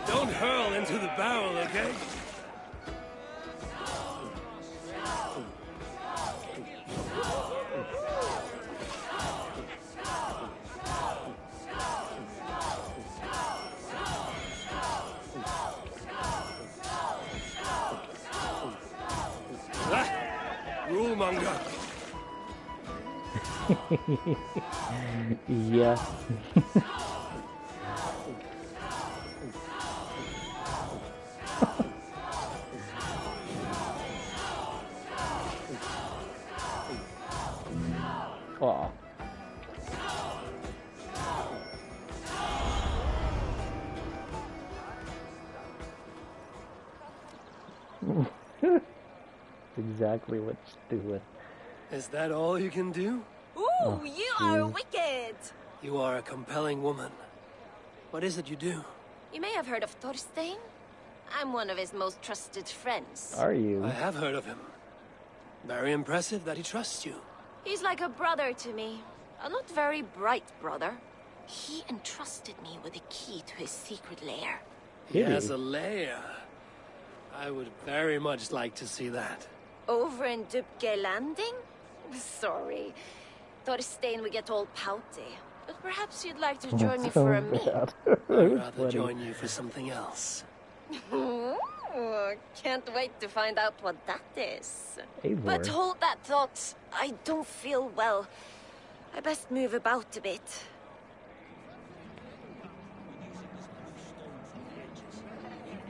Don't hurl into the barrel, okay? Rulemonger. Yeah. Aw. Exactly what she's doing. Is that all you can do? Ooh, Oh, you are wicked. You are a compelling woman. What is it you do? You may have heard of Thorstein. I'm one of his most trusted friends. Are you? I have heard of him. Very impressive that he trusts you. He's like a brother to me. A not very bright brother. He entrusted me with the key to his secret lair. He has a lair. I would very much like to see that. Over in Dubke Landing? Sorry. Thorstein would get all pouty. But perhaps you'd like to join me for a meal. I'd rather join you for something else. Ooh, can't wait to find out what that is. Eivor. But hold that thought. I don't feel well. I best move about a bit.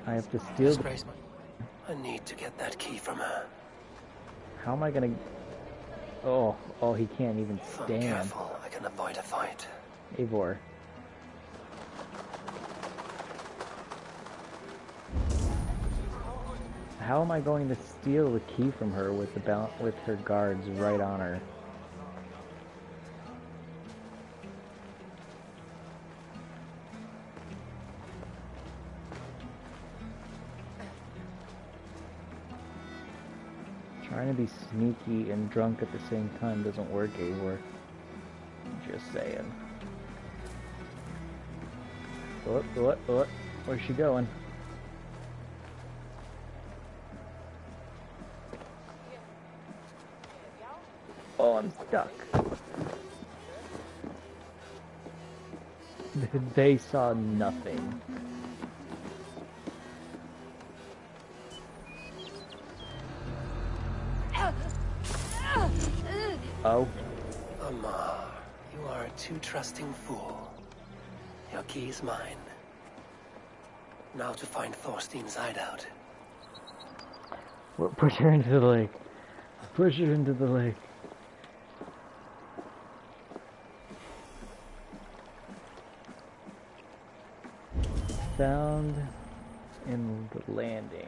I have to steal the... Disgrace. I need to get that key from her. How am I gonna... Oh, he can't even If I'm stand. careful, I can avoid a fight. Eivor. How am I going to steal the key from her with with her guards right on her? Trying to be sneaky and drunk at the same time doesn't work, Eivor. Just saying. What? Where's she going? Oh, I'm stuck. They saw nothing. Oh. Amar, you are a too trusting fool. Your key is mine. Now to find Thorstein's hideout. Push her into the lake. Push her into the lake. Found in the landing.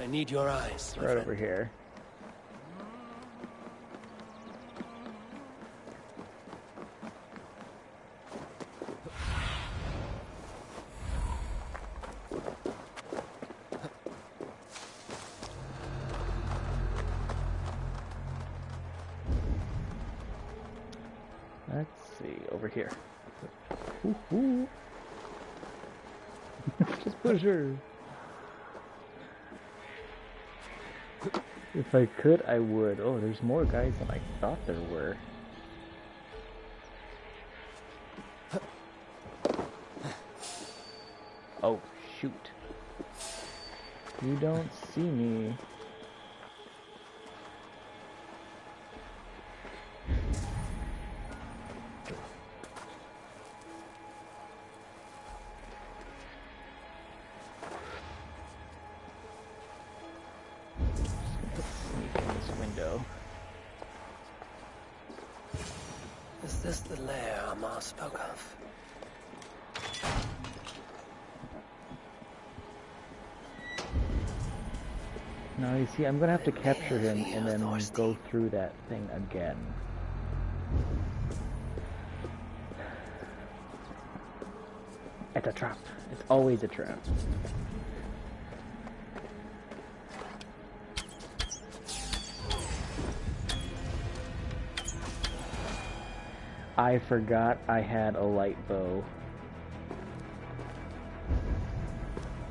I need your eyes, my Right friend. over here. Let's see, over here. Ooh. Just push her. If I could, I would. Oh, there's more guys than I thought there were. shoot. You don't see me. Is this the lair Amar spoke of? Now you see, I'm gonna have to capture him and then go through that thing again. It's a trap. It's always a trap. I forgot I had a light bow.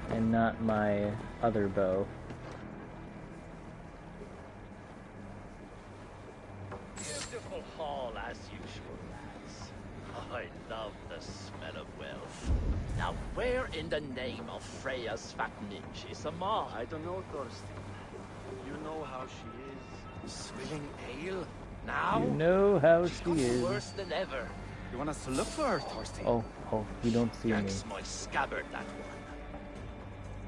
And not my other bow. Beautiful hall as usual, lads. I love the smell of wealth. Now where in the name of Freya's fat ninja is Amar? I don't know, Thorstein. You know how she is. Swilling ale? Now? You know how she is. Worse than ever. You want us to look for her, Thorstein? Oh, you don't see me. Yanks my scabbard, that one.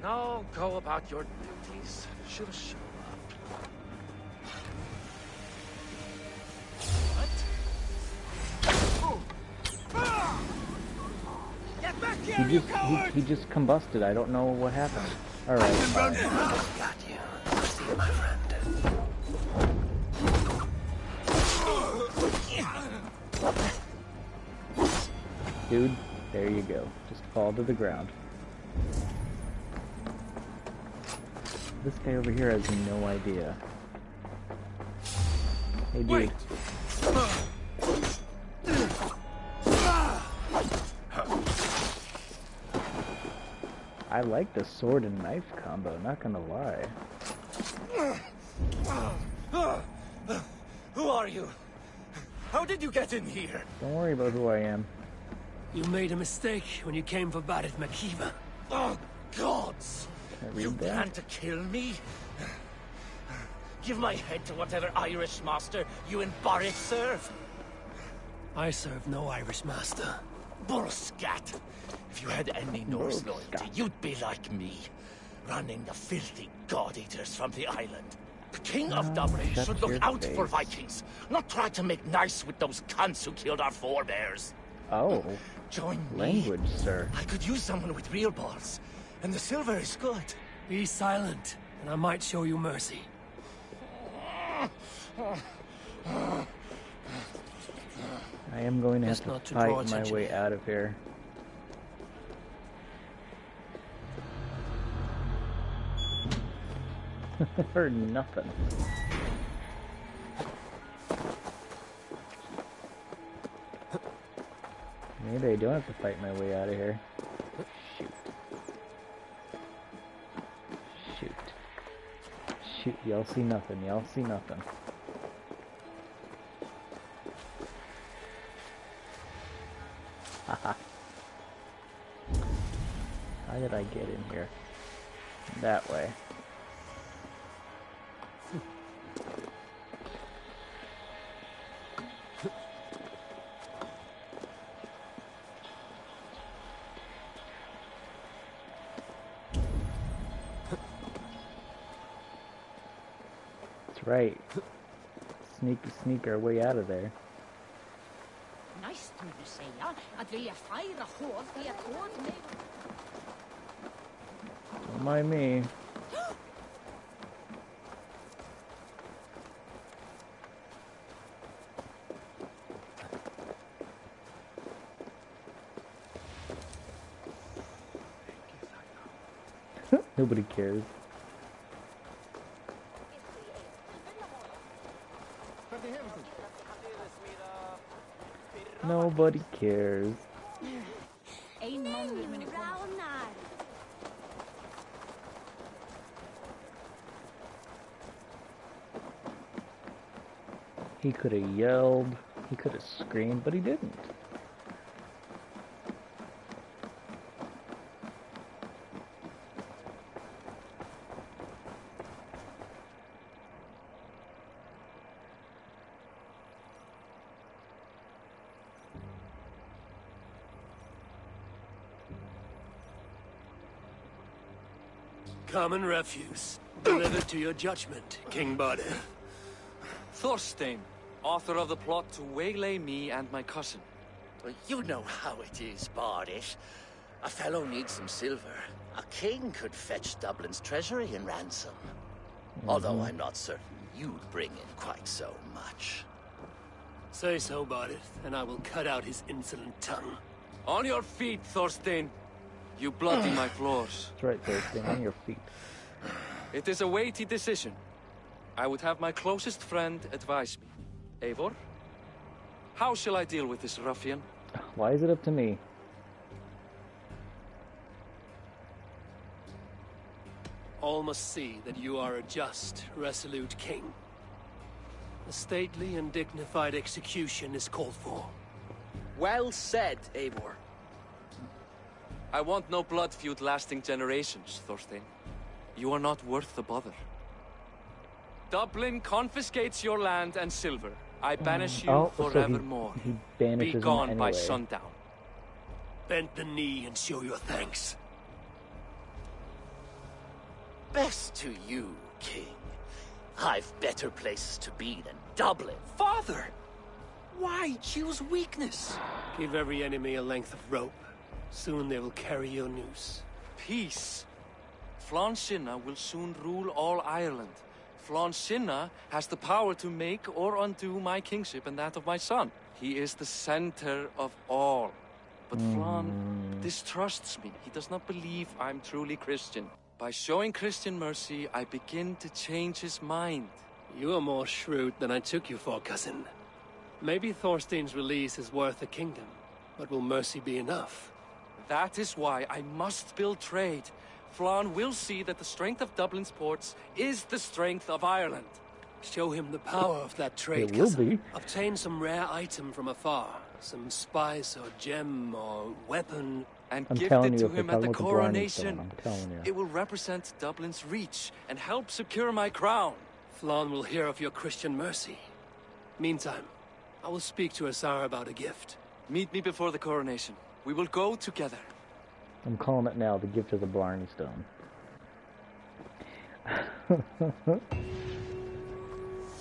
Now go about your duties. She'll show up. What? Get back here, you coward! He just combusted. I don't know what happened. Alright. Got you. See, my friend. Dude, there you go. Just fall to the ground. This guy over here has no idea. Hey, dude. Wait. I like the sword and knife combo, not gonna lie. Who are you? How did you get in here? Don't worry about who I am. You made a mistake when you came for Barret McKeever. Oh, gods! You plan to kill me? Give my head to whatever Irish master you and Barret serve. I serve no Irish master. Bullscat! If you had any Norse loyalty, you'd be like me, running the filthy god-eaters from the island. The king of Dublin should look out for Vikings, not try to make nice with those cunts who killed our forebears. Oh. Join me. Language, sir. I could use someone with real balls, and the silver is good. Be silent, and I might show you mercy. I am going to have to fight my way out of here. Heard nothing. Maybe I don't have to fight my way out of here. Shoot. Shoot. Shoot, y'all see nothing, y'all see nothing. Haha. How did I get in here? That way. That's right. Sneak our way out of there. Nice to say, at vi fire hov, vi tål med. Don't mind me. Nobody cares. Nobody cares. He could have yelled, he could have screamed, but he didn't. Common refuse. Delivered to your judgment, King Bardeth. Thorstein, author of the plot to waylay me and my cousin. Well, you know how it is, Bardeth. A fellow needs some silver. A king could fetch Dublin's treasury in ransom. Although I'm not certain you'd bring in quite so much. Say so, Bardeth, and I will cut out his insolent tongue. On your feet, Thorstein! You bloody my floors. That's right, Thorstein, on your feet. It is a weighty decision. I would have my closest friend advise me. Eivor, how shall I deal with this ruffian? Why is it up to me? All must see that you are a just, resolute king. A stately and dignified execution is called for. Well said, Eivor. I want no blood feud lasting generations, Thorstein. You are not worth the bother. Dublin confiscates your land and silver. I banish you forevermore. So he banishes Be gone him by anyway. sundown. Bend the knee and show your thanks. Best to you, King. I've better places to be than Dublin. Father! Why choose weakness? Give every enemy a length of rope. Soon they will carry your noose. Peace. Flann Sinna will soon rule all Ireland. Flann Sinna has the power to make or undo my kingship and that of my son. He is the center of all. But Flann distrusts me. He does not believe I'm truly Christian. By showing Christian mercy, I begin to change his mind. You are more shrewd than I took you for, cousin. Maybe Thorstein's release is worth a kingdom, but will mercy be enough? That is why I must build trade. Flann will see that the strength of Dublin's ports is the strength of Ireland. Show him the power of that trade, It will cousin. be. Obtain some rare item from afar. Some spice or gem or weapon. And I'm gift telling it you, to if him they're at the talking with the Blarney coronation. Stone, I'm telling you. It will represent Dublin's reach and help secure my crown. Flann will hear of your Christian mercy. Meantime, I will speak to Asar about a gift. Meet me before the coronation. We will go together. I'm calling it now, the gift of the Blarney Stone.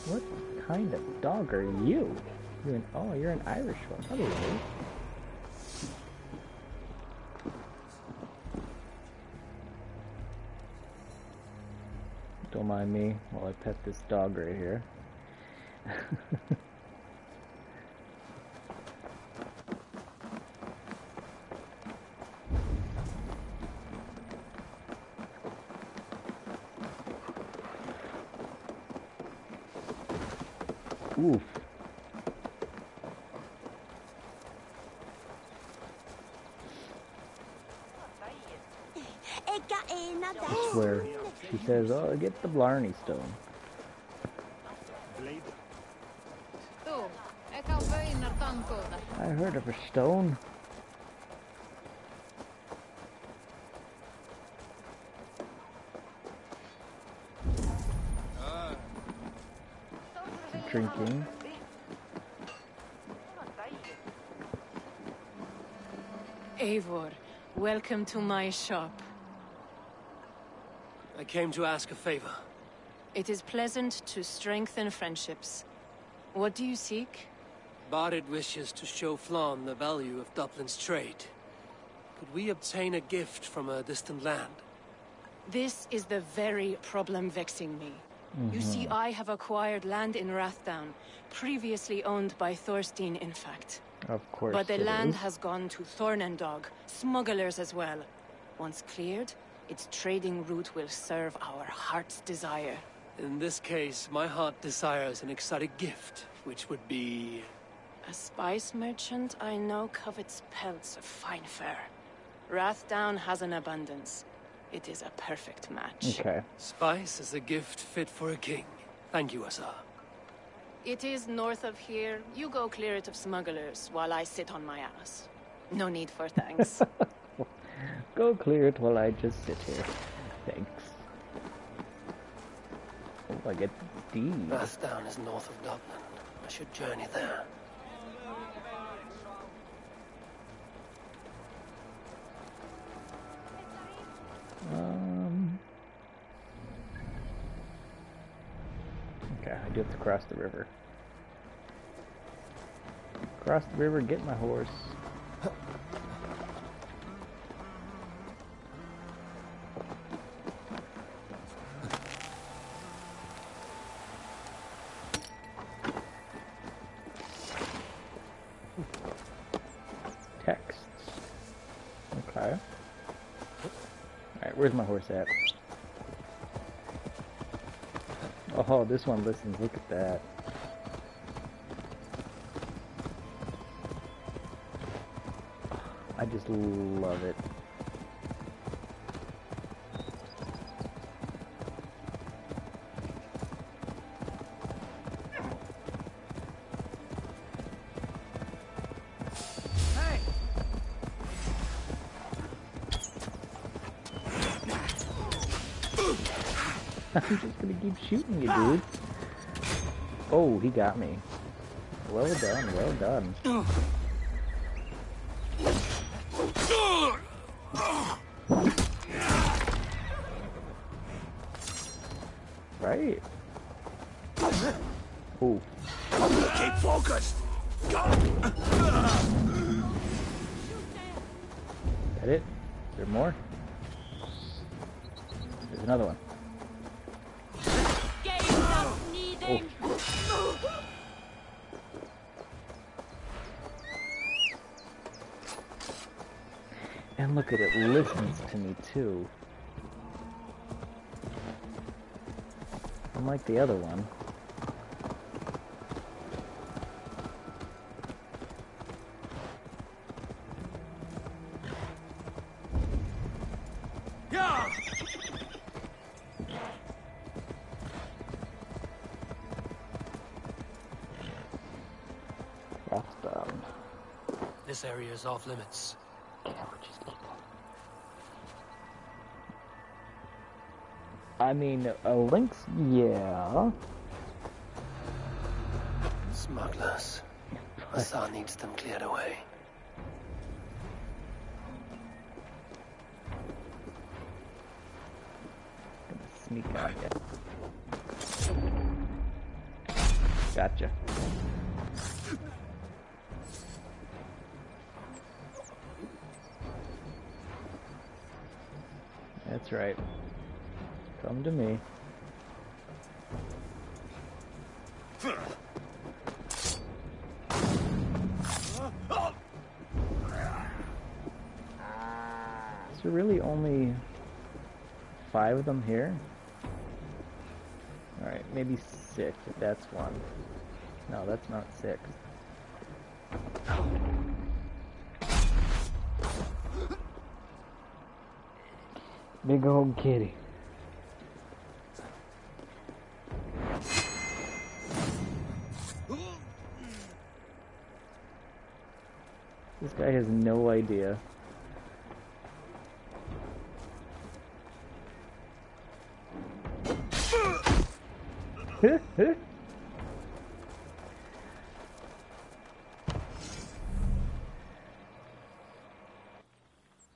What kind of dog are you? You're an Irish one. Hello. Don't mind me while I pet this dog right here. Oof. That's where she says, oh, get the Blarney Stone. I heard of a stone. Drinking. Eivor, welcome to my shop. I came to ask a favor. It is pleasant to strengthen friendships. What do you seek? Bardeth wishes to show Flann the value of Dublin's trade. Could we obtain a gift from a distant land? This is the very problem vexing me. You see, I have acquired land in Rathdown, previously owned by Thorstein, in fact. Of course. But the it land is. has gone to Thornendog, smugglers as well. Once cleared, its trading route will serve our heart's desire. In this case, my heart desires an exotic gift, which would be... A spice merchant I know covets pelts of fine fur. Rathdown has an abundance. It is a perfect match. Okay. Spice is a gift fit for a king. Thank you, Asar. It is north of here. You go clear it of smugglers while I sit on my ass. No need for thanks. Go clear it while I just sit here. Thanks. Oh, I get D. Rathdown is north of Dublin. I should journey there. you have to cross the river. Cross the river, get my horse. Texts. Okay. Alright, where's my horse at? Oh, this one listens. Look at that. I just love it. Hey! I'm just gonna keep shooting you, dude. Oh, he got me. Well done, well done. Right. Oh. Keep focused. That it? Is there more? There's another one. Oh. And look at it, listens to me too. Unlike the other one. Yeah! That's done. This area is off limits. I mean, Lynx, yeah. Smugglers. Azar needs them cleared away. Sneak on ya. Gotcha. That's right. Come to me. Is there really only 5 of them here? Alright, maybe 6 if that's one. No, that's not 6. Big old kitty. This guy has no idea.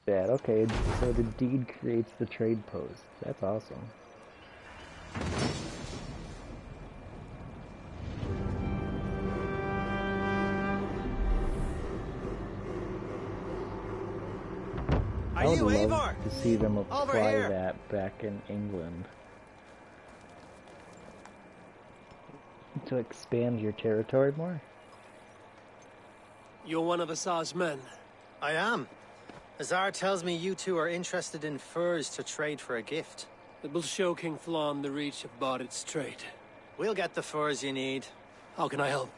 Bad. Okay, so the deed creates the trade post. That's awesome. I would love to see them apply that back in England. To expand your territory more? You're one of Azar's men. I am. Azar tells me you two are interested in furs to trade for a gift. It will show King Flann the reach of Bardet's trade. We'll get the furs you need. How can I help?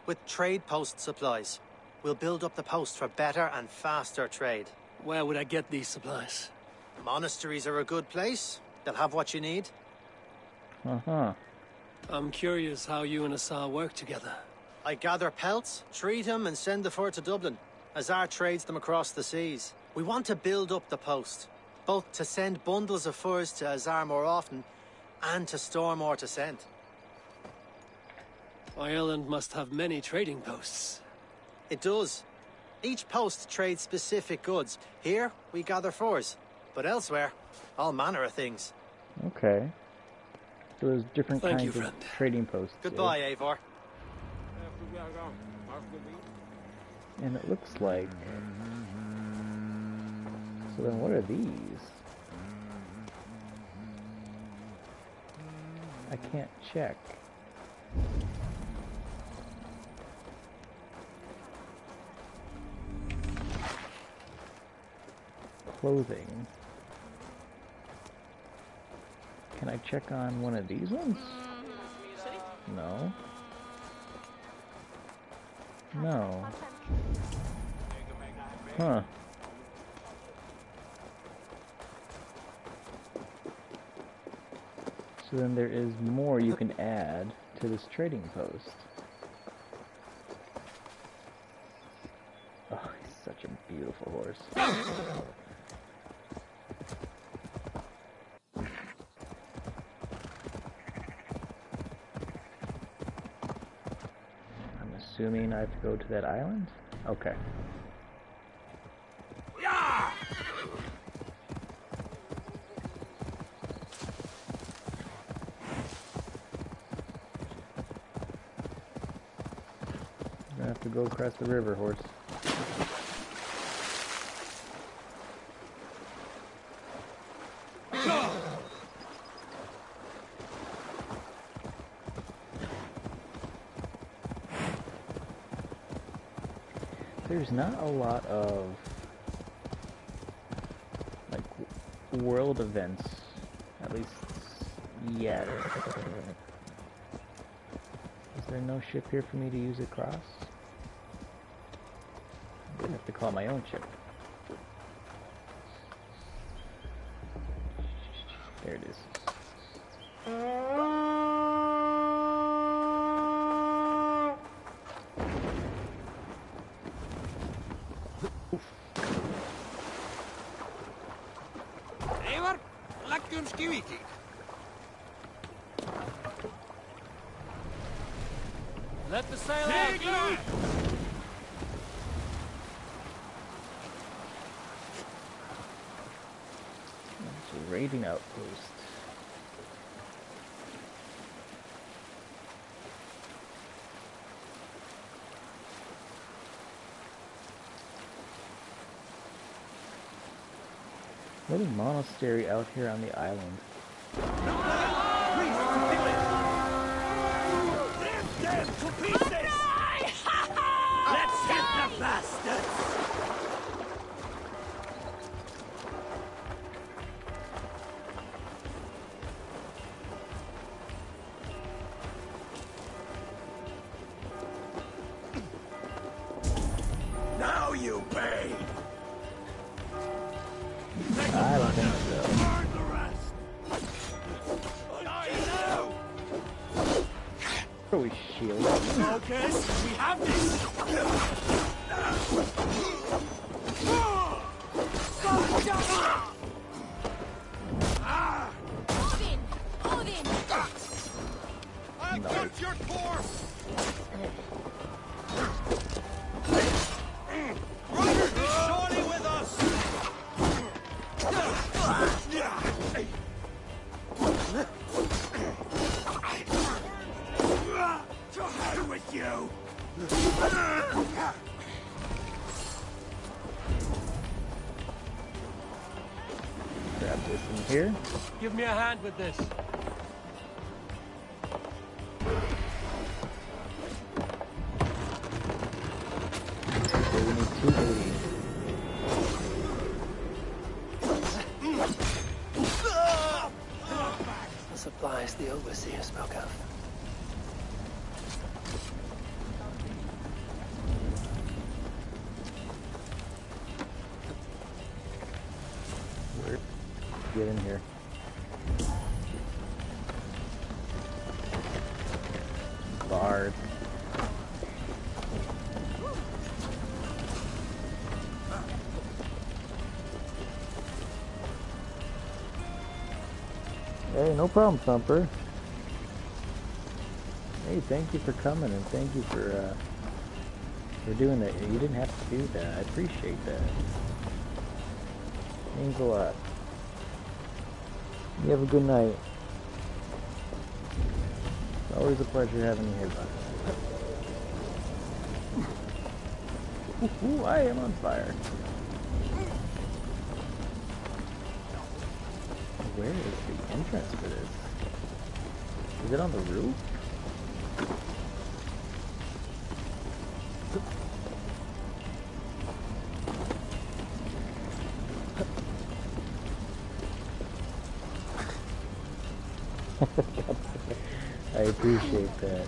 With trade post supplies. We'll build up the post for better and faster trade. Where would I get these supplies? Monasteries are a good place. They'll have what you need. Uh-huh. I'm curious how you and Azar work together. I gather pelts, treat them, and send the fur to Dublin. Azar trades them across the seas. We want to build up the post, both to send bundles of furs to Azar more often, and to store more to send. Ireland must have many trading posts. It does. Each post trades specific goods. Here, we gather furs. But elsewhere, all manner of things. Okay. So there's different Thank kinds you, of friend. trading posts. Goodbye, Eivor. And it looks like... So then what are these? I can't check. Clothing. Can I check on one of these ones? No. No. Huh. So then there is more you can add to this trading post. Oh, he's such a beautiful horse. I'm assuming I have to go to that island? Okay. I'm gonna have to go across the river, horse. There's not a lot of like world events, at least yet. Is there no ship here for me to use across? I'm gonna have to call my own ship. There it is. Eivor, leggjum skívíking. Let the sail out, Glenn! It's a raiding outpost. What a monastery out here on the island. Rip them to pieces! Let's hit the bastards! Now you pay! I don't think so. Burn the rest! Die now! Are we shielded? Focus! We have this! Odin! Odin! I got your course! Riders be surely with us! To hell with you! Grab this in here. Give me a hand with this. Okay, we need 280. The supplies the overseer spoke of. Get in here. Bard. Hey, no problem, Thumper. Hey, thank you for coming and thank you for doing that. You didn't have to do that. I appreciate that. Means a lot. You have a good night. Always a pleasure having you here, bud. Ooh, I am on fire. Where is the entrance for this? Is it on the roof? I appreciate that.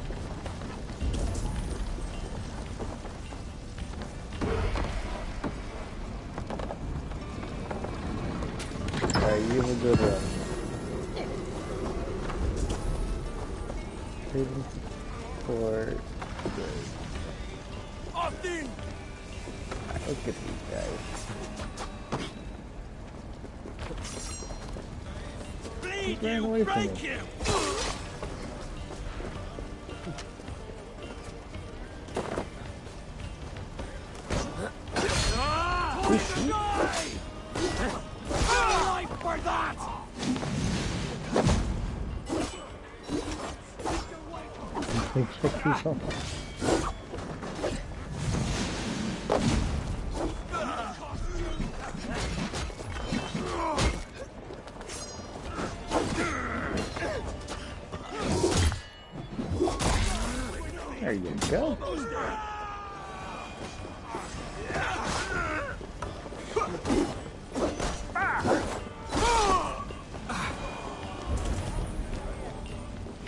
Alright, you have a good run. Trading support. Good. Austin! Look at these guys. Bleed Ran you! away from Break me. him! Life for that! Check these out. There you go.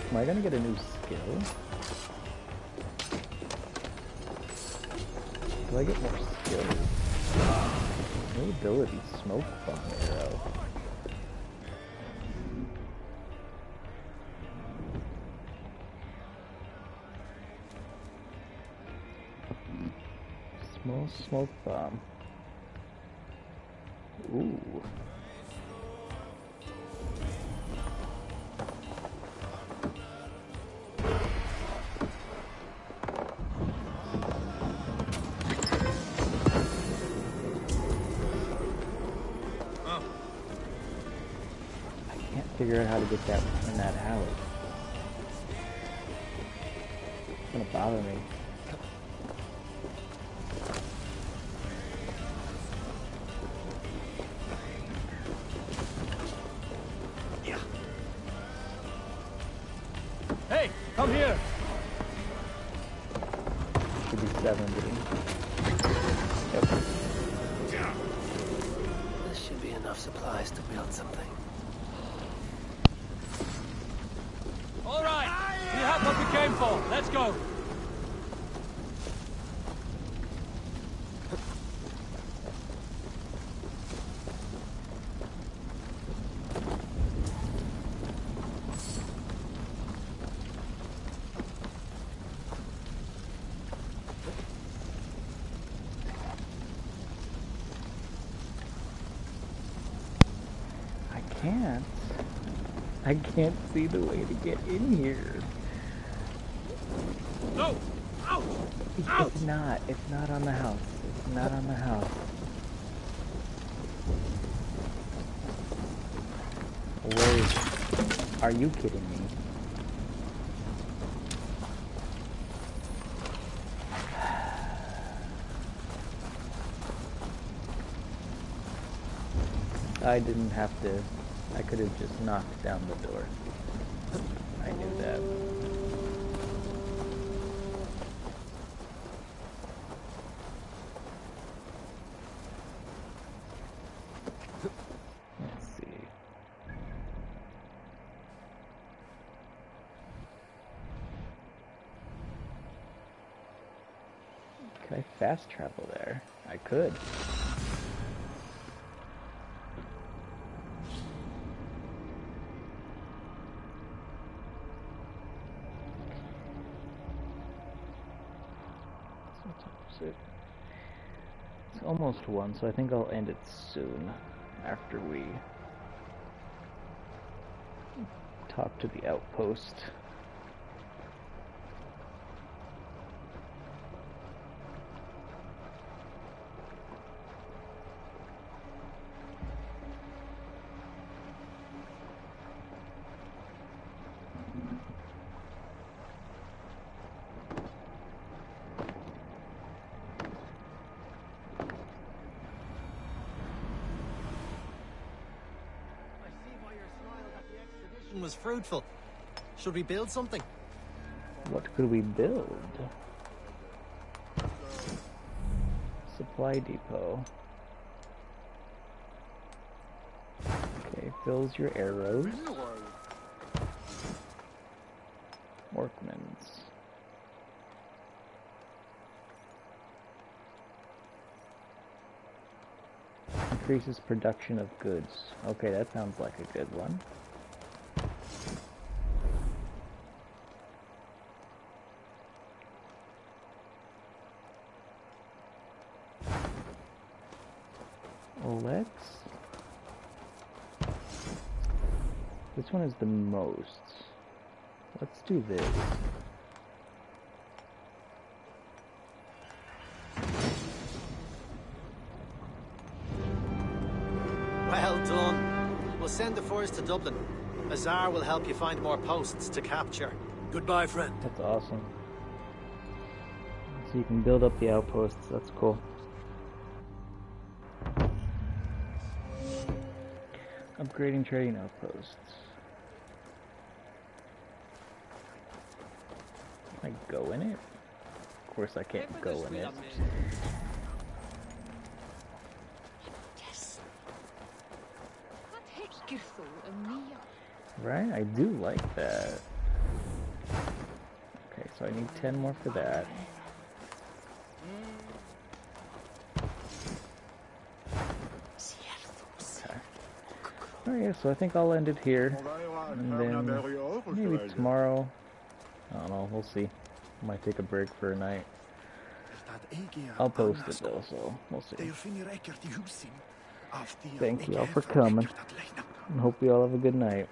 Am I gonna get a new skill? Do I get more skills? New ability, smoke bomb arrow. Small smoke bomb. Ooh. I can't figure out how to get that in that alley. It's gonna bother me. Hey, come here! Should be 70. Yep. This should be enough supplies to build something. All right, we have what we came for. Let's go. I can't see the way to get in here. No! Out! Out! It's not on the house. It's not on the house. Where is it? Are you kidding me? I didn't have to. I could have just knocked down the door. I knew that. Let's see. Could I fast travel there? I could. It's almost 1, so I think I'll end it soon after we talk to the outpost. garden was fruitful. Should we build something? What could we build? Supply depot. Okay, fills your arrows. Workmen's. Increases production of goods. Okay, that sounds like a good one. This one is the most. Let's do this. Well done. We'll send the force to Dublin. Azar will help you find more posts to capture. Goodbye, friend. That's awesome. So you can build up the outposts. That's cool. Upgrading trading outposts. Can I go in it? Of course I can't go in it. Right? I do like that. Okay, so I need 10 more for that. Alright, so I think I'll end it here, and then maybe tomorrow, I don't know, we'll see. Might take a break for a night. I'll post it though, so we'll see. Thank you all for coming, and hope you all have a good night.